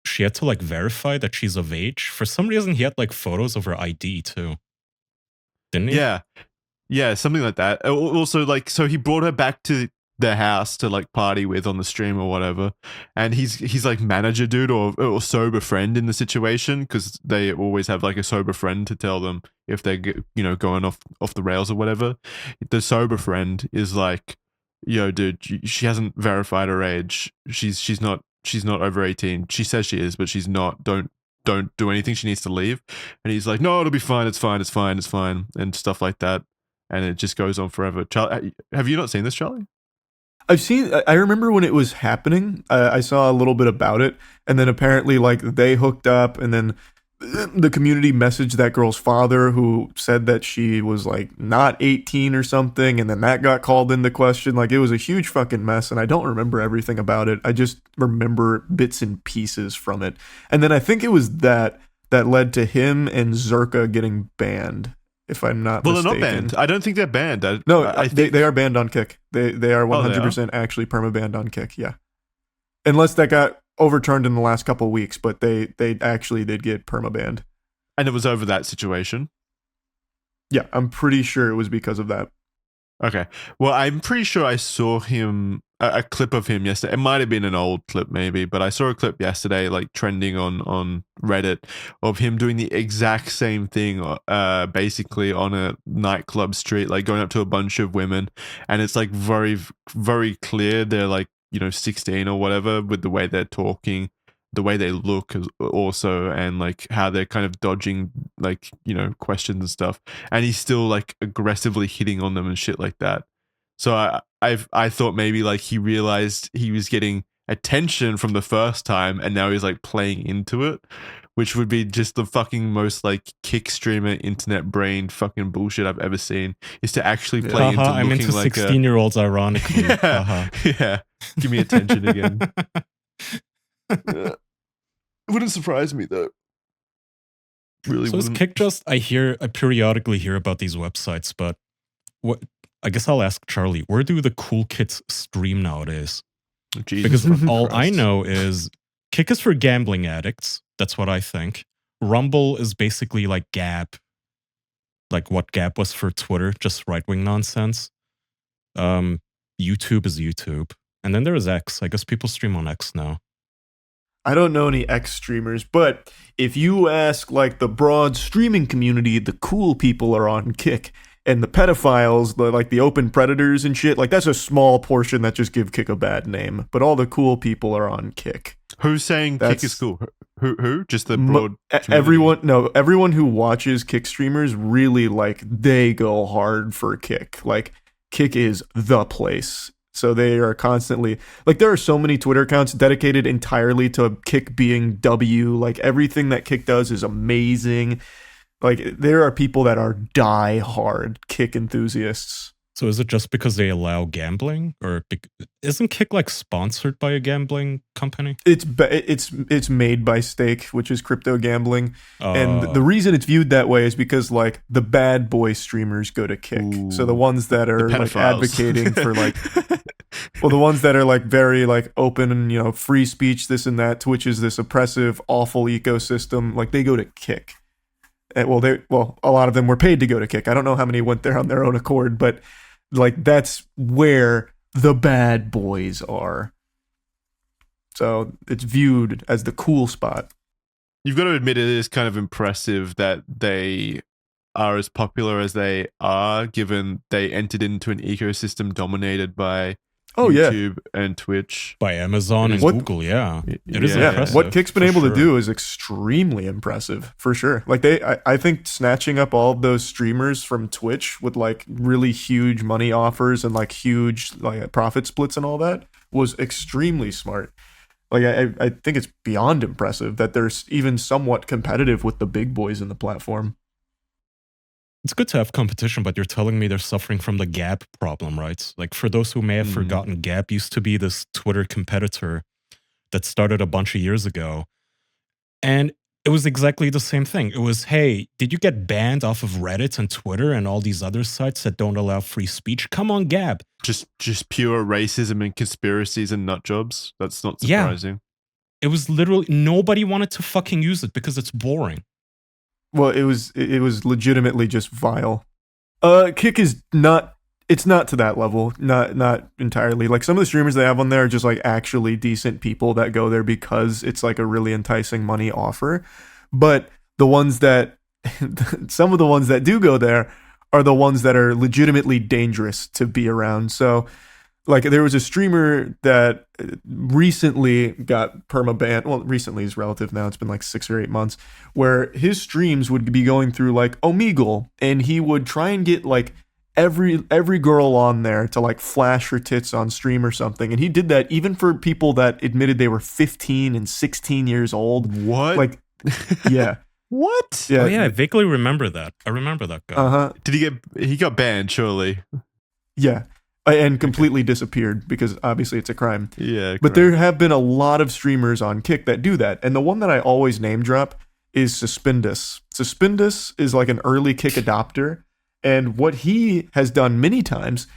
she had to like verify that she's of age. For some reason, he had like photos of her ID too. Didn't he? Yeah, something like that. Also, like, so he brought her back to their house to like party with on the stream or whatever, and he's like manager dude or sober friend in the situation, because they always have like a sober friend to tell them if they're going off the rails or whatever. The sober friend is like, yo dude, she hasn't verified her age, she's not over 18, she says she is, but she's not, don't do anything, she needs to leave. And he's like, no, it'll be fine, it's fine, and stuff like that, and it just goes on forever. Charlie, have you not seen this, Charlie? I remember when it was happening, I saw a little bit about it, and then apparently like they hooked up, and then the community messaged that girl's father, who said that she was like not 18 or something, and then that got called into question. Like, it was a huge fucking mess, and I don't remember everything about it. I just remember bits and pieces from it. And then I think it was that led to him and Zerka getting banned, if I'm not mistaken. Well, they're not banned. I don't think they're banned. I think they are banned on Kick. They are 100% actually perma-banned on Kick, yeah. Unless that got overturned in the last couple of weeks, but they actually did get perma-banned. And it was over that situation? Yeah, I'm pretty sure it was because of that. Okay. Well, I'm pretty sure I saw him, a clip of him yesterday. It might have been an old clip maybe, but I saw a clip yesterday like trending on Reddit of him doing the exact same thing, basically on a nightclub street, like going up to a bunch of women, and it's like very, very clear they're like, 16 or whatever, with the way they're talking, the way they look also, and like how they're kind of dodging like, questions and stuff. And he's still like aggressively hitting on them and shit like that. So I thought maybe like he realized he was getting attention from the first time, and now he's like playing into it, which would be just the fucking most like Kick streamer internet brain fucking bullshit I've ever seen, is to actually play into looking I'm into like 16-year-olds, ironically. Yeah. Give me attention again. It wouldn't surprise me though. Really so wouldn't. Is Kick just, I periodically hear about these websites, but what, I guess I'll ask Charlie, where do the cool kids stream nowadays? Jesus because all I know is Kick is for gambling addicts. That's what I think. Rumble is basically like Gab. Like what Gab was for Twitter, just right-wing nonsense. YouTube is YouTube. And then there is X. I guess people stream on X now. I don't know any X streamers, but if you ask like the broad streaming community, the cool people are on Kick. And the pedophiles, the open predators and shit, like that's a small portion that just give Kick a bad name. But all the cool people are on Kick. Who's saying Kick is cool? Who? Just the broad everyone who watches Kick streamers really they go hard for Kick. Like Kick is the place. So they are constantly there are so many Twitter accounts dedicated entirely to Kick being W. Like everything that Kick does is amazing. Like there are people that are die-hard Kick enthusiasts. So is it just because they allow gambling, or isn't Kick sponsored by a gambling company? It's made by Stake, which is crypto gambling, and the reason it's viewed that way is because the bad boy streamers go to Kick. Ooh, so the ones that are advocating for well, the ones that are very open and free speech, this and that. Twitch is this oppressive, awful ecosystem. They go to Kick. And, a lot of them were paid to go to Kick. I don't know how many went there on their own accord, but that's where the bad boys are. So it's viewed as the cool spot. You've got to admit it is kind of impressive that they are as popular as they are, given they entered into an ecosystem dominated by YouTube and Twitch. By Amazon and Google, yeah. It is impressive. What Kick's been able to do is extremely impressive, for sure. I think snatching up all of those streamers from Twitch with really huge money offers and huge profit splits and all that was extremely smart. I think it's beyond impressive that they're even somewhat competitive with the big boys in the platform. It's good to have competition, but you're telling me they're suffering from the Gab problem, right? For those who may have forgotten, Gab used to be this Twitter competitor that started a bunch of years ago. And it was exactly the same thing. It was, hey, did you get banned off of Reddit and Twitter and all these other sites that don't allow free speech? Come on, Gab. Just pure racism and conspiracies and nut jobs. That's not surprising. Yeah. It was literally, nobody wanted to fucking use it because it's boring. Well, it was legitimately just vile. Kick is not. It's not to that level. Not entirely. Some of the streamers they have on there are just actually decent people that go there because it's a really enticing money offer. But the ones that some of the ones that do go there are the ones that are legitimately dangerous to be around. So there was a streamer that recently got perma-banned. Well, recently is relative now. It's been 6 or 8 months, where his streams would be going through Omegle, and he would try and get every girl on there to flash her tits on stream or something. And he did that even for people that admitted they were 15 and 16 years old. What? Yeah. What? Yeah. Oh yeah, I vaguely remember that. I remember that guy. Uh-huh. He got banned, surely. Yeah. And completely disappeared because obviously it's a crime. Yeah. But there have been a lot of streamers on Kick that do that. And the one that I always name drop is Suspendus. Suspendus is an early Kick adopter. And what he has done many times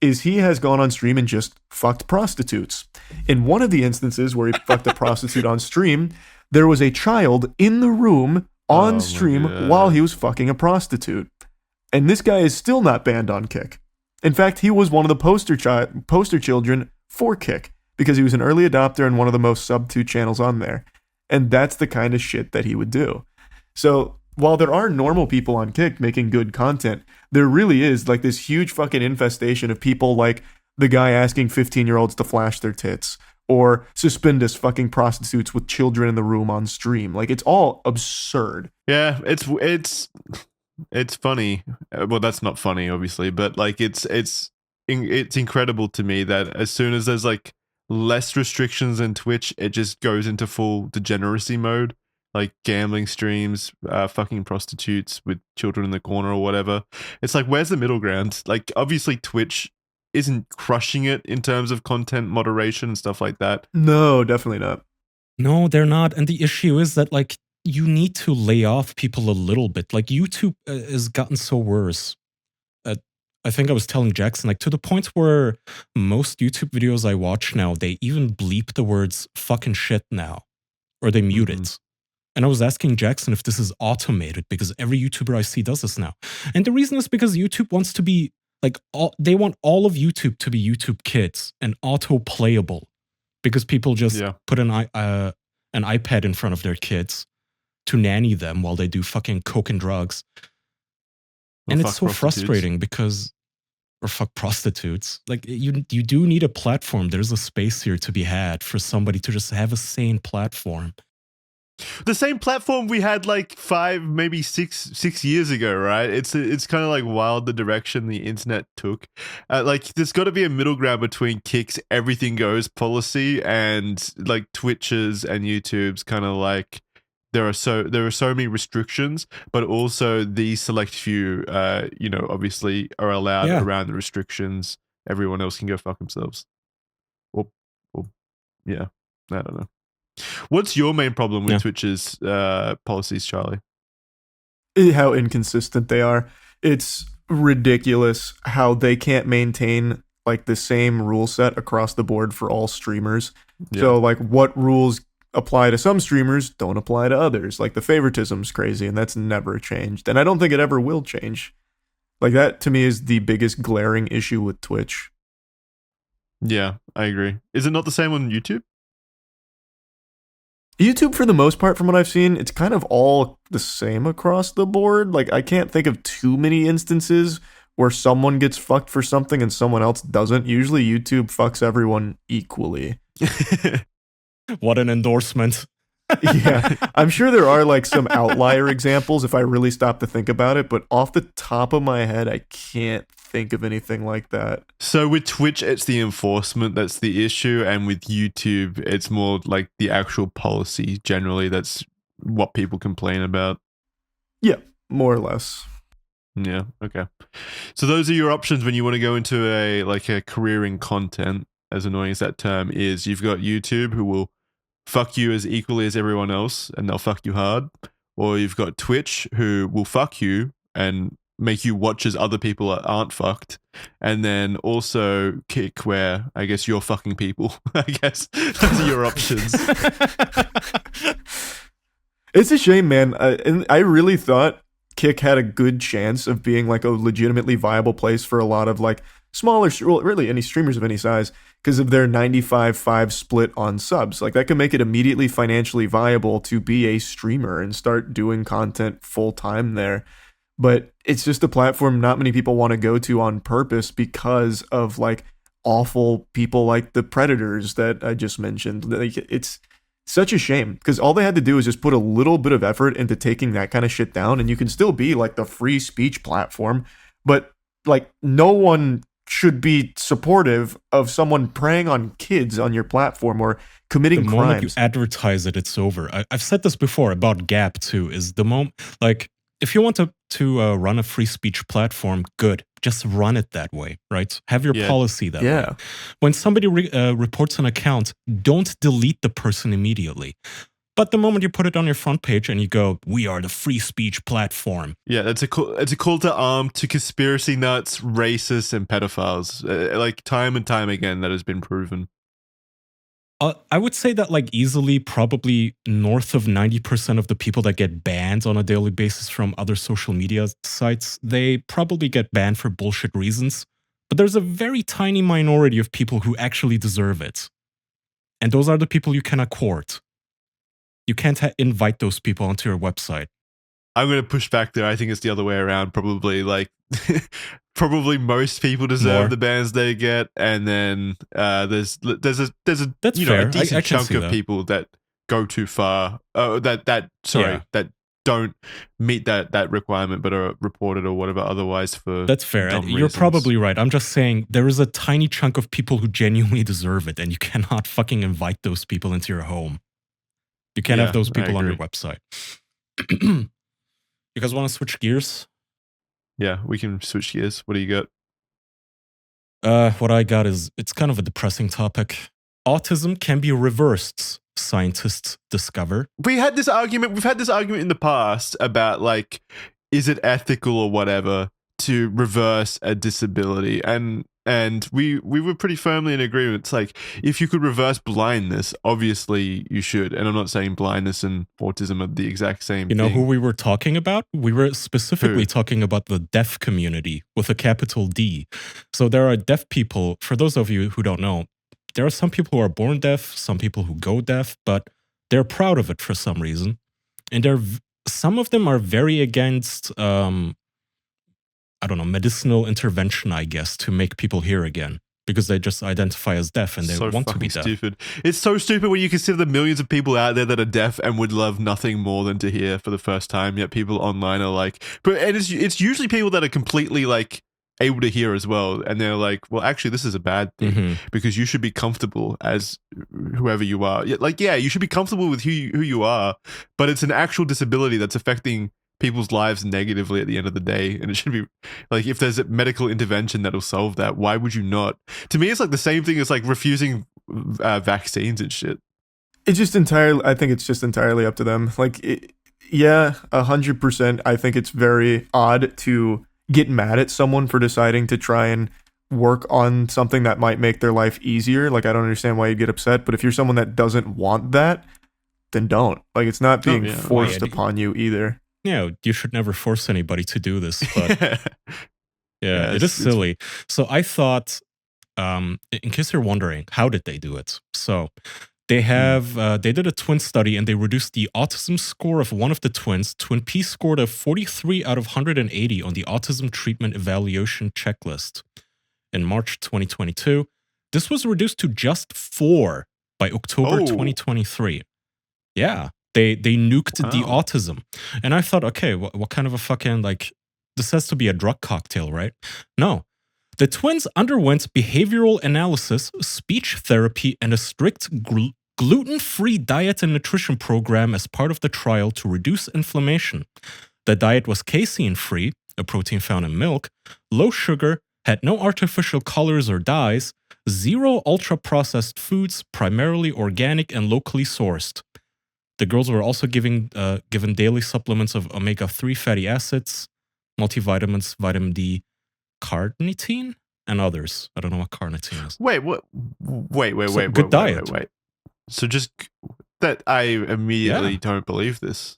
is he has gone on stream and just fucked prostitutes. In one of the instances where he fucked a prostitute on stream, there was a child in the room on stream while he was fucking a prostitute. And this guy is still not banned on Kick. In fact, he was one of the poster children for Kick because he was an early adopter and one of the most subbed to channels on there. And that's the kind of shit that he would do. So while there are normal people on Kick making good content, there really is this huge fucking infestation of people like the guy asking 15-year-olds to flash their tits, or Suspendus fucking prostitutes with children in the room on stream. It's all absurd. Yeah, it's funny. Well, that's not funny, obviously, but it's incredible to me that as soon as there's less restrictions in Twitch, it just goes into full degeneracy mode. Gambling streams, fucking prostitutes with children in the corner or whatever. It's where's the middle ground? Obviously Twitch isn't crushing it in terms of content moderation and stuff like that. No, definitely not. No, they're not. And the issue is that you need to lay off people a little bit. YouTube has gotten so worse. I think I was telling Jackson, to the point where most YouTube videos I watch now, they even bleep the words fucking shit now, or they mute it. And I was asking Jackson if this is automated because every YouTuber I see does this now. And the reason is because YouTube wants to be Like they want all of YouTube to be YouTube Kids and auto-playable because people just put an iPad in front of their kids to nanny them while they do fucking coke and drugs. And it's so frustrating because, or fuck prostitutes. Like you do need a platform. There's a space here to be had for somebody to just have a sane platform. The same platform we had like 5, maybe 6 years ago, right? It's kind of like wild the direction the internet took. Like there's got to be a middle ground between Kick's everything goes policy and like Twitch's and YouTube's kind of like there are so many restrictions, but also these select few, obviously are allowed around the restrictions. Everyone else can go fuck themselves. Or yeah, I don't know. What's your main problem with Twitch's policies, Charlie? How inconsistent they are. It's ridiculous how they can't maintain like the same rule set across the board for all streamers. Yeah. So like what rules apply to some streamers don't apply to others. Like the favoritism's crazy and that's never changed. And I don't think it ever will change. Like that to me is the biggest glaring issue with Twitch. Yeah, I agree. Is it not the same on YouTube? YouTube, for the most part, from what I've seen, it's kind of all the same across the board. Like, I can't think of too many instances where someone gets fucked for something and someone else doesn't. Usually, YouTube fucks everyone equally. What an endorsement. Yeah, I'm sure there are like some outlier examples if I really stop to think about it, but off the top of my head, I can't think of anything like that. So with Twitch, it's the enforcement that's the issue, and with YouTube, it's more like the actual policy generally. That's what people complain about. Yeah, more or less. Yeah, okay. So those are your options when you want to go into a career in content, as annoying as that term is. You've got YouTube, who will fuck you as equally as everyone else, and they'll fuck you hard. Or you've got Twitch, who will fuck you and make you watch as other people aren't fucked. And then also Kick, where I guess you're fucking people. I guess those are your options. It's a shame, man. And I really thought Kick had a good chance of being like a legitimately viable place for a lot of like smaller, really any streamers of any size, because of their 95-5 split on subs. Like that can make it immediately financially viable to be a streamer and start doing content full time there. But it's just a platform not many people want to go to on purpose because of like awful people like the Predators that I just mentioned. Like, it's such a shame because all they had to do is just put a little bit of effort into taking that kind of shit down, and you can still be like the free speech platform. But like no one should be supportive of someone preying on kids on your platform or committing crimes. The moment you advertise it, it's over. I've said this before about Gap too. Is the moment like if you want to run a free speech platform, good. Just run it that way, right? Have your policy that way. When somebody reports an account, don't delete the person immediately. But the moment you put it on your front page and you go, "We are the free speech platform." Yeah, it's a call to arm to conspiracy nuts, racists, and pedophiles. Like time and time again, that has been proven. I would say that like easily, probably north of 90% of the people that get banned on a daily basis from other social media sites, they probably get banned for bullshit reasons. But there's a very tiny minority of people who actually deserve it. And those are the people you cannot court. You can't invite those people onto your website. I'm going to push back there. I think it's the other way around. Probably like, probably most people deserve the bans they get, and then there's a a decent chunk of people that go too far. That don't meet that requirement, but are reported or whatever otherwise for. That's fair. You're probably right. I'm just saying there is a tiny chunk of people who genuinely deserve it, and you cannot fucking invite those people into your home. You can't have those people on your website. You guys want to switch gears? Yeah, we can switch gears. What do you got? What I got is, it's kind of a depressing topic. Autism can be reversed, scientists discover. We've had this argument in the past about like, is it ethical or whatever to reverse a disability? And And we were pretty firmly in agreement. It's like, if you could reverse blindness, obviously you should. And I'm not saying blindness and autism are the exact same thing. You know who we were talking about? We were specifically talking about the deaf community with a capital D. So there are deaf people, for those of you who don't know, there are some people who are born deaf, some people who go deaf, but they're proud of it for some reason. And some of them are very against medicinal intervention, I guess, to make people hear again, because they just identify as deaf and they want to be deaf. Stupid. It's so stupid when you consider the millions of people out there that are deaf and would love nothing more than to hear for the first time. Yet people online are like, and it's usually people that are completely like able to hear as well, and they're like, well, actually, this is a bad thing because you should be comfortable as whoever you are. Like, yeah, you should be comfortable with who you are, but it's an actual disability that's affecting people's lives negatively at the end of the day, and it should be like, if there's a medical intervention that'll solve that, why would you not? To me, it's like the same thing as like refusing vaccines and shit. It's just entirely, I think it's just entirely up to them. Like, 100%. I think it's very odd to get mad at someone for deciding to try and work on something that might make their life easier. Like, I don't understand why you'd get upset, but if you're someone that doesn't want that, then don't. Like, it's not being forced upon you either. Yeah, you should never force anybody to do this, but yeah, it is silly. So I thought, in case you're wondering, how did they do it? So they did a twin study, and they reduced the autism score of one of the twins. Twin P scored a 43 out of 180 on the autism treatment evaluation checklist in March 2022. This was reduced to just 4 by October 2023. Yeah. They nuked the autism. And I thought, okay, what kind of a fucking, like, this has to be a drug cocktail, right? No. The twins underwent behavioral analysis, speech therapy, and a strict gluten-free diet and nutrition program as part of the trial to reduce inflammation. The diet was casein-free, a protein found in milk, low sugar, had no artificial colors or dyes, 0 ultra-processed foods, primarily organic and locally sourced. The girls were also given daily supplements of omega-3 fatty acids, multivitamins, vitamin D, carnitine, and others. I don't know what carnitine is. Wait. Good diet. Wait. So just that, I immediately don't believe this.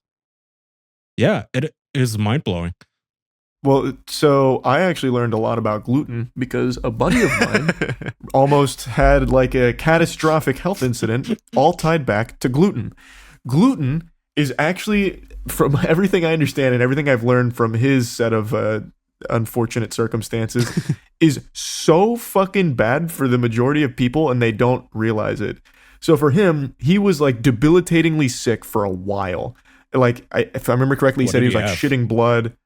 Yeah, it is mind-blowing. Well, so I actually learned a lot about gluten because a buddy of mine almost had like a catastrophic health incident, all tied back to gluten. Gluten is actually, from everything I understand and everything I've learned from his set of unfortunate circumstances, is so fucking bad for the majority of people, and they don't realize it. So for him, he was like debilitatingly sick for a while. Like, if I remember correctly, he said he was like shitting blood.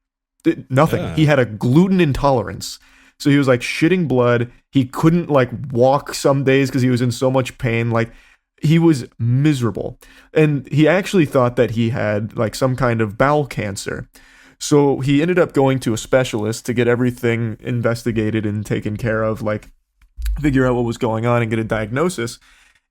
Nothing. Yeah. He had a gluten intolerance. So he was like shitting blood. He couldn't like walk some days because he was in so much pain. Like, he was miserable. And he actually thought that he had like some kind of bowel cancer. So he ended up going to a specialist to get everything investigated and taken care of, like figure out what was going on and get a diagnosis.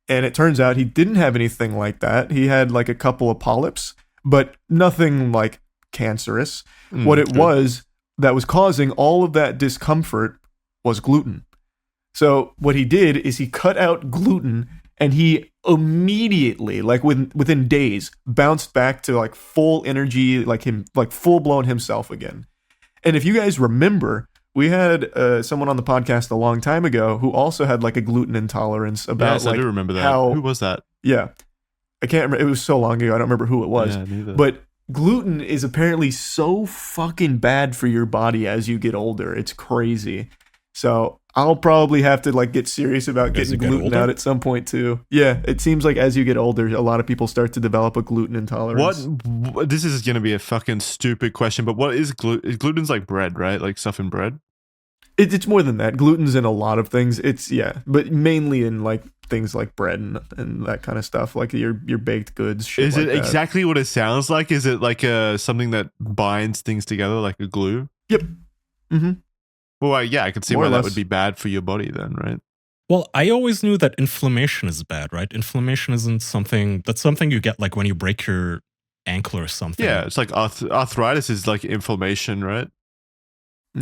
And it turns out he didn't have anything like that. He had like a couple of polyps, but nothing like cancerous. What it was that was causing all of that discomfort was gluten. So what he did is he cut out gluten, and he immediately, like within days, bounced back to like full energy, like full blown himself again. And if you guys remember, we had someone on the podcast a long time ago who also had like a gluten intolerance. About I do remember that. Who was that? Yeah, I can't remember. It was so long ago. I don't remember who it was. Yeah, neither. But gluten is apparently so fucking bad for your body as you get older. It's crazy. So I'll probably have to like get serious about getting gluten out at some point too. Yeah, it seems like as you get older, a lot of people start to develop a gluten intolerance. What? This is going to be a fucking stupid question, but what is gluten? Gluten's like bread, right? Like stuff in bread? It's more than that. Gluten's in a lot of things. But mainly in like things like bread and that kind of stuff, like your baked goods. Shit is it like that. Exactly what it sounds like? Is it like something that binds things together, like a glue? Yep. Mm-hmm. Well, yeah, I could see why that would be bad for your body then, right? Well, I always knew that inflammation is bad, right? Inflammation isn't something you get like when you break your ankle or something. Yeah, it's like arthritis is like inflammation, right?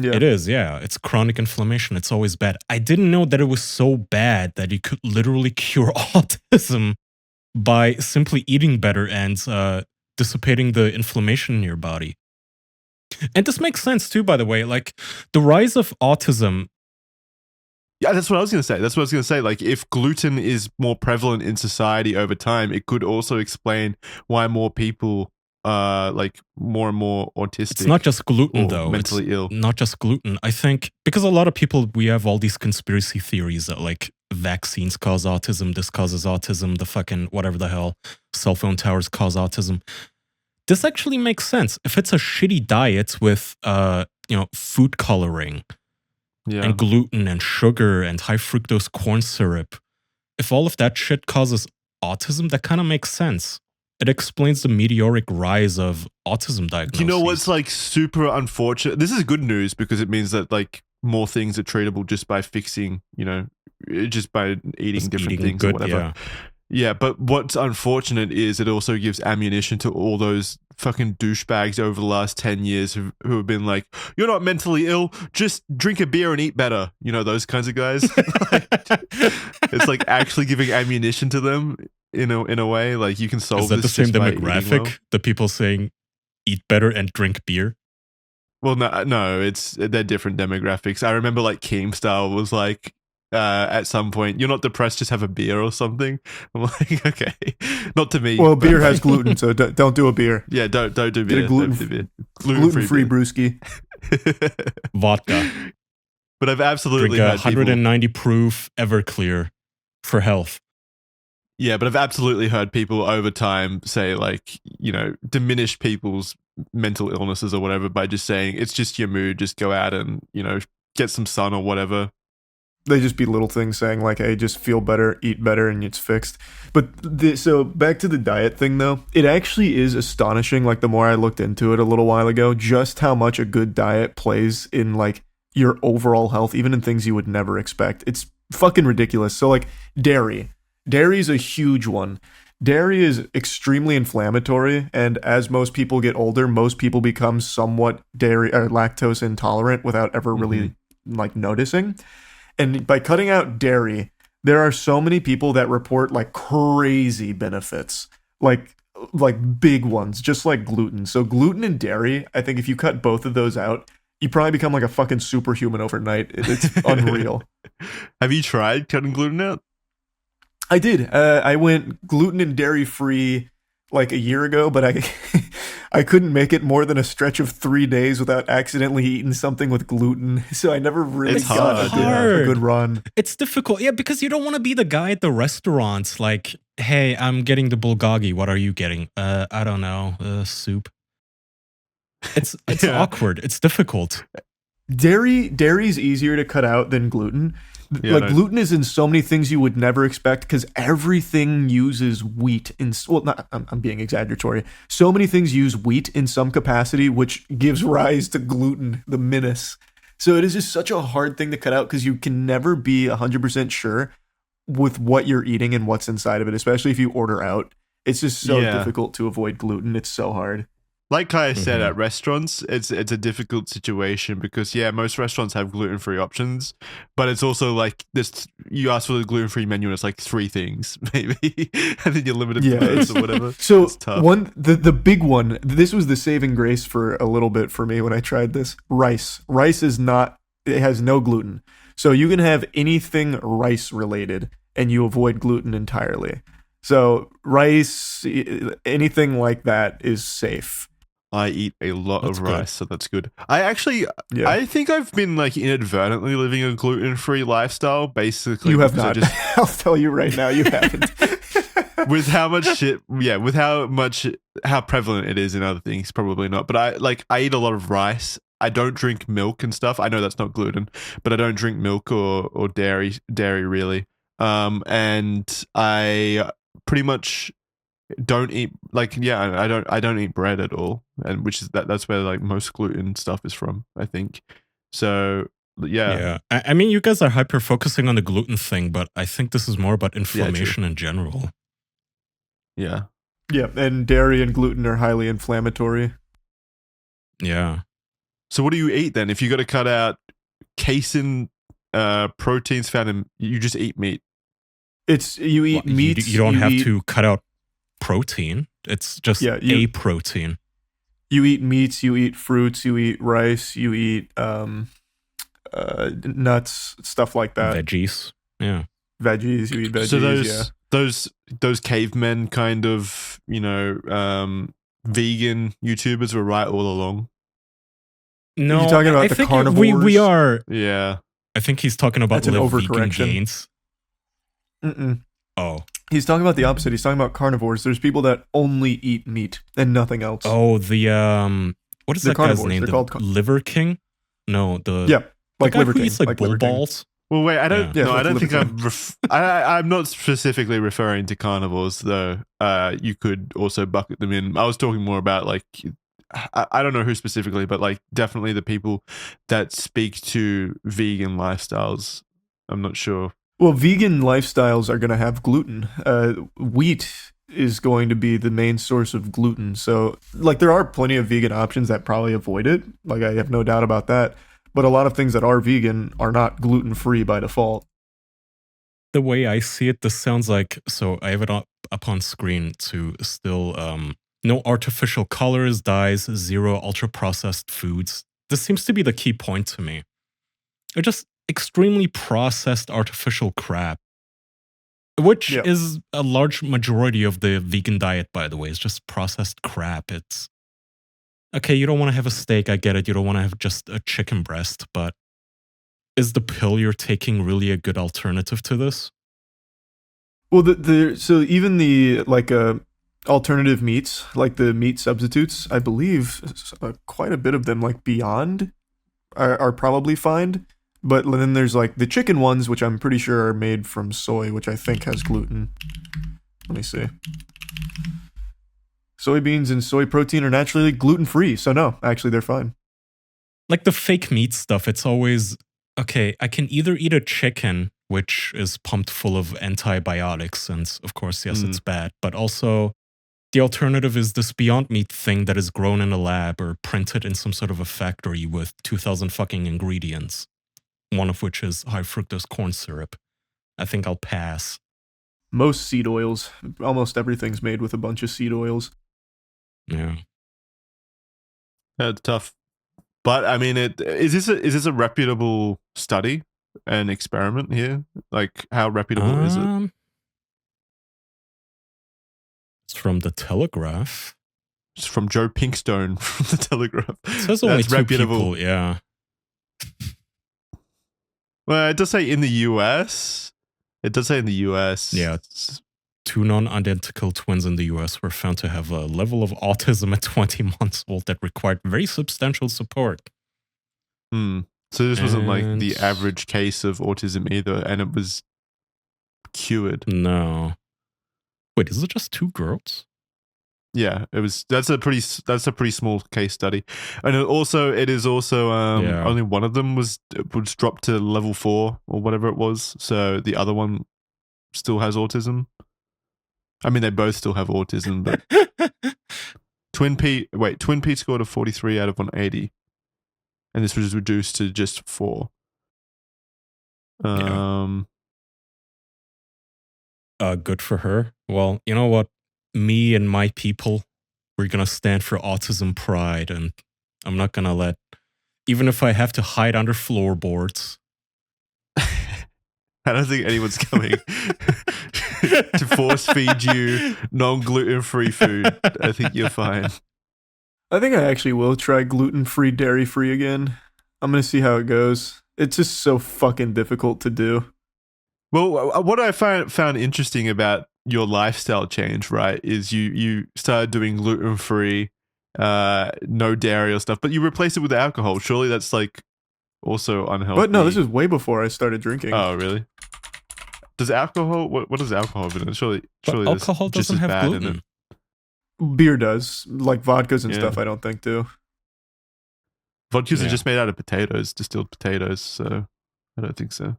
Yeah. It is, yeah. It's chronic inflammation. It's always bad. I didn't know that it was so bad that you could literally cure autism by simply eating better and dissipating the inflammation in your body. And this makes sense too, by the way. Like the rise of autism. Yeah, that's what I was going to say. Like, if gluten is more prevalent in society over time, it could also explain why more people are like more and more autistic. It's not just gluten, though. Mentally ill. Not just gluten. I think because a lot of people, we have all these conspiracy theories that like vaccines cause autism, this causes autism, the fucking whatever the hell, cell phone towers cause autism. This actually makes sense. If it's a shitty diet with, food coloring, and gluten and sugar and high fructose corn syrup, if all of that shit causes autism, that kind of makes sense. It explains the meteoric rise of autism diagnoses. You know what's like super unfortunate? This is good news because it means that like more things are treatable just by fixing, just by eating different things or whatever. Yeah, but what's unfortunate is it also gives ammunition to all those fucking douchebags over the last 10 years who have been like, you're not mentally ill, just drink a beer and eat better. You know, those kinds of guys. It's like actually giving ammunition to them in a way. Like you can solve this. Is that the same by demographic? well. The people saying eat better and drink beer? Well, no, they're different demographics. I remember like Keemstar was like, at some point, you're not depressed, just have a beer or something. I'm like, okay, not to me. Well, beer has gluten, so don't do a beer. Yeah, don't do beer. Get a gluten-free brewski. Vodka. But I've absolutely drink 190 proof Everclear for health. Yeah, but I've absolutely heard people over time say like, diminish people's mental illnesses or whatever by just saying it's just your mood, just go out and, get some sun or whatever. They just be little things saying like, hey, just feel better, eat better, and it's fixed. But so back to the diet thing, though, it actually is astonishing, like the more I looked into it a little while ago, just how much a good diet plays in like your overall health, even in things you would never expect. It's fucking ridiculous. So like dairy is a huge one. Dairy is extremely inflammatory, and as most people get older, most people become somewhat dairy or lactose intolerant without ever really like noticing. And by cutting out dairy, there are so many people that report like crazy benefits, like big ones, just like gluten. So gluten and dairy, I think if you cut both of those out, you probably become like a fucking superhuman overnight. It's unreal. Have you tried cutting gluten out? I did. I went gluten and dairy free like a year ago, but I couldn't make it more than a stretch of 3 days without accidentally eating something with gluten. So I never really got a good run. It's difficult. Yeah, because you don't want to be the guy at the restaurants like, hey, I'm getting the bulgogi. What are you getting? I don't know. Soup. It's awkward. It's difficult. Dairy's easier to cut out than gluten. Gluten is in so many things you would never expect because everything uses wheat I'm being exaggeratory. So many things use wheat in some capacity, which gives rise to gluten, the menace. So it is just such a hard thing to cut out because you can never be 100% sure with what you're eating and what's inside of it, especially if you order out. It's just so difficult to avoid gluten. It's so hard. Like Kai said, at restaurants, it's a difficult situation because, most restaurants have gluten-free options, but it's also like this. You ask for the gluten-free menu and it's like 3 things, maybe, and then you're limited to those or whatever. So it's tough. The big one, this was the saving grace for a little bit for me when I tried this. Rice it has no gluten. So you can have anything rice-related and you avoid gluten entirely. So rice, anything like that is safe. I eat a lot of rice, so that's good. I think I've been like inadvertently living a gluten-free lifestyle, basically. You have not. I'll tell you right now, you haven't. With how prevalent it is in other things, probably not. But I eat a lot of rice. I don't drink milk and stuff. I know that's not gluten, but I don't drink milk or dairy really. And I pretty much don't eat I don't eat bread at all, and which is that's where like most gluten stuff is from, I think. So yeah. I mean, you guys are hyper focusing on the gluten thing, but I think this is more about inflammation in general. Yeah, and dairy and gluten are highly inflammatory. Yeah. So what do you eat then? If you got to cut out casein proteins found in, you just eat meat. It's you eat meat. You don't have to cut out protein. It's just a protein. You eat meats. You eat fruits. You eat rice. You eat nuts, stuff like that. Veggies. Yeah. Veggies. You eat veggies. So those cavemen kind of, vegan YouTubers were right all along. No, you're talking about the carnivores. We are. Yeah. I think he's talking about vegan gains. Oh. He's talking about the opposite. He's talking about carnivores. There's people that only eat meat and nothing else. Oh, what is that guy's name? They're called Liver King? No, like the guy Liver who King. eats like bull balls. Well, wait, I don't. Yeah. No, I don't think I'm not specifically referring to carnivores, though. You could also bucket them in. I was talking more about like, I don't know who specifically, but like definitely the people that speak to vegan lifestyles. I'm not sure. Well, vegan lifestyles are going to have gluten. Wheat is going to be the main source of gluten. So, like, there are plenty of vegan options that probably avoid it. Like, I have no doubt about that. But a lot of things that are vegan are not gluten-free by default. The way I see it, this sounds like, so I have it up on screen to still, no artificial colors, dyes, 0 ultra-processed foods. This seems to be the key point to me. They're just extremely processed artificial crap, which is a large majority of the vegan diet, by the way. It's just processed crap. It's okay, you don't want to have a steak, I get it. You don't want to have just a chicken breast, but is the pill you're taking really a good alternative to this? Well, so even the alternative meats, like the meat substitutes, I believe quite a bit of them, like Beyond, are probably fine. But then there's like the chicken ones, which I'm pretty sure are made from soy, which I think has gluten. Let me see. Soybeans and soy protein are naturally gluten-free, so no, actually they're fine. Like the fake meat stuff, it's always, okay, I can either eat a chicken, which is pumped full of antibiotics, and of course, yes, it's bad, but also the alternative is this Beyond Meat thing that is grown in a lab or printed in some sort of a factory with 2,000 fucking ingredients. One of which is high fructose corn syrup. I think I'll pass. Most seed oils, almost everything's made with a bunch of seed oils. Yeah. That's tough. But I mean, is this a reputable study, an experiment here? Like, how reputable is it? It's from the Telegraph. It's from Joe Pinkstone from the Telegraph. It says only That's 2 reputable. people, yeah. Well, it does say in the US. It does say in the US. Yeah. 2 non-identical twins in the US were found to have a level of autism at 20 months old that required very substantial support. So this wasn't like the average case of autism either, and it was cured. No. Wait, is it just 2 girls? Yeah, it was. That's a pretty small case study, and it is also only one of them was dropped to level 4 or whatever it was. So the other one still has autism. I mean, they both still have autism, but Twin Pete scored a 43 out of 180, and this was reduced to just 4. Good for her. Well, you know what? Me and my people, we're gonna stand for autism pride, and I'm not gonna let, even if I have to hide under floorboards. I don't think anyone's coming to force feed you non-gluten-free food. I think you're fine. I think I actually will try gluten-free, dairy-free again. I'm gonna see how it goes. It's just so fucking difficult to do. Well, what I found interesting about your lifestyle change, right, is you started doing gluten-free, no dairy or stuff, but you replaced it with alcohol. Surely that's like also unhealthy. But no, this is way before I started drinking. Oh, really? Does alcohol? What does alcohol have in it? Surely alcohol doesn't have gluten. In it. Beer does, like vodkas and stuff. I don't think do. Vodkas are just made out of potatoes, distilled potatoes. So I don't think so.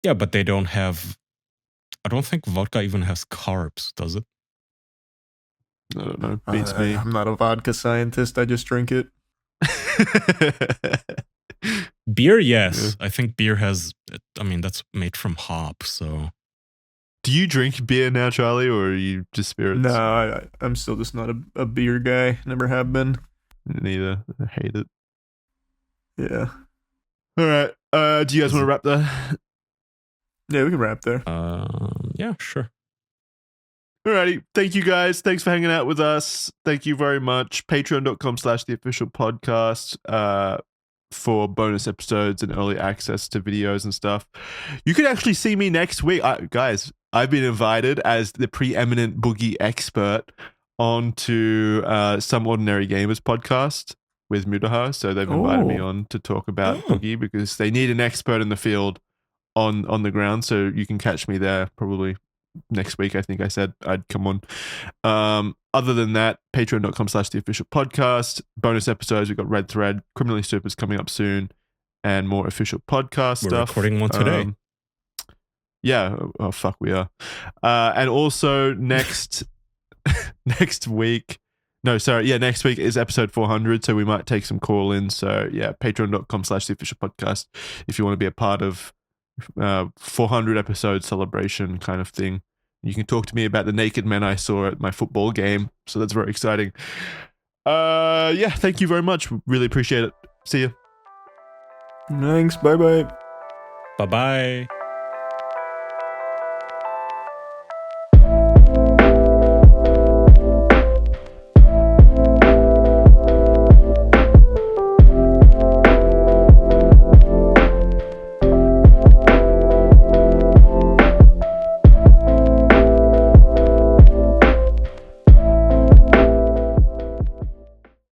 Yeah, but they don't have. I don't think vodka even has carbs, does it? I don't know. Beats me. I'm not a vodka scientist. I just drink it. Beer, yes. Yeah. I think beer has, I mean, that's made from hop, so. Do you drink beer now, Charlie, or are you just spirits? No, I'm still just not a beer guy. Never have been. Neither. I hate it. Yeah. All right. Do you guys want to wrap there? Yeah, we can wrap there. Yeah, sure. Alrighty. Thank you guys. Thanks for hanging out with us. Thank you very much. Patreon.com/theofficialpodcast for bonus episodes and early access to videos and stuff. You can actually see me next week. Guys, I've been invited as the preeminent Boogie expert onto Some Ordinary Gamers podcast with Mudahar. So they've invited me on to talk about Boogie because they need an expert in the field on the ground. So you can catch me there probably next week. I think I said I'd come on. Other than that, patreon.com/theofficialpodcast. Bonus episodes. We've got Red Thread, Criminally Supers coming up soon, and more official podcast stuff. We're recording one today. Yeah. Oh, fuck, we are. And also next week. No, sorry. Yeah, next week is episode 400, so we might take some call-ins. So yeah, patreon.com/theofficialpodcast if you want to be a part of 400 episode celebration kind of thing. You can talk to me about the naked men I saw at my football game, so that's very exciting. Yeah, thank you very much. Really appreciate it. See you. Thanks. Bye-bye. Bye-bye.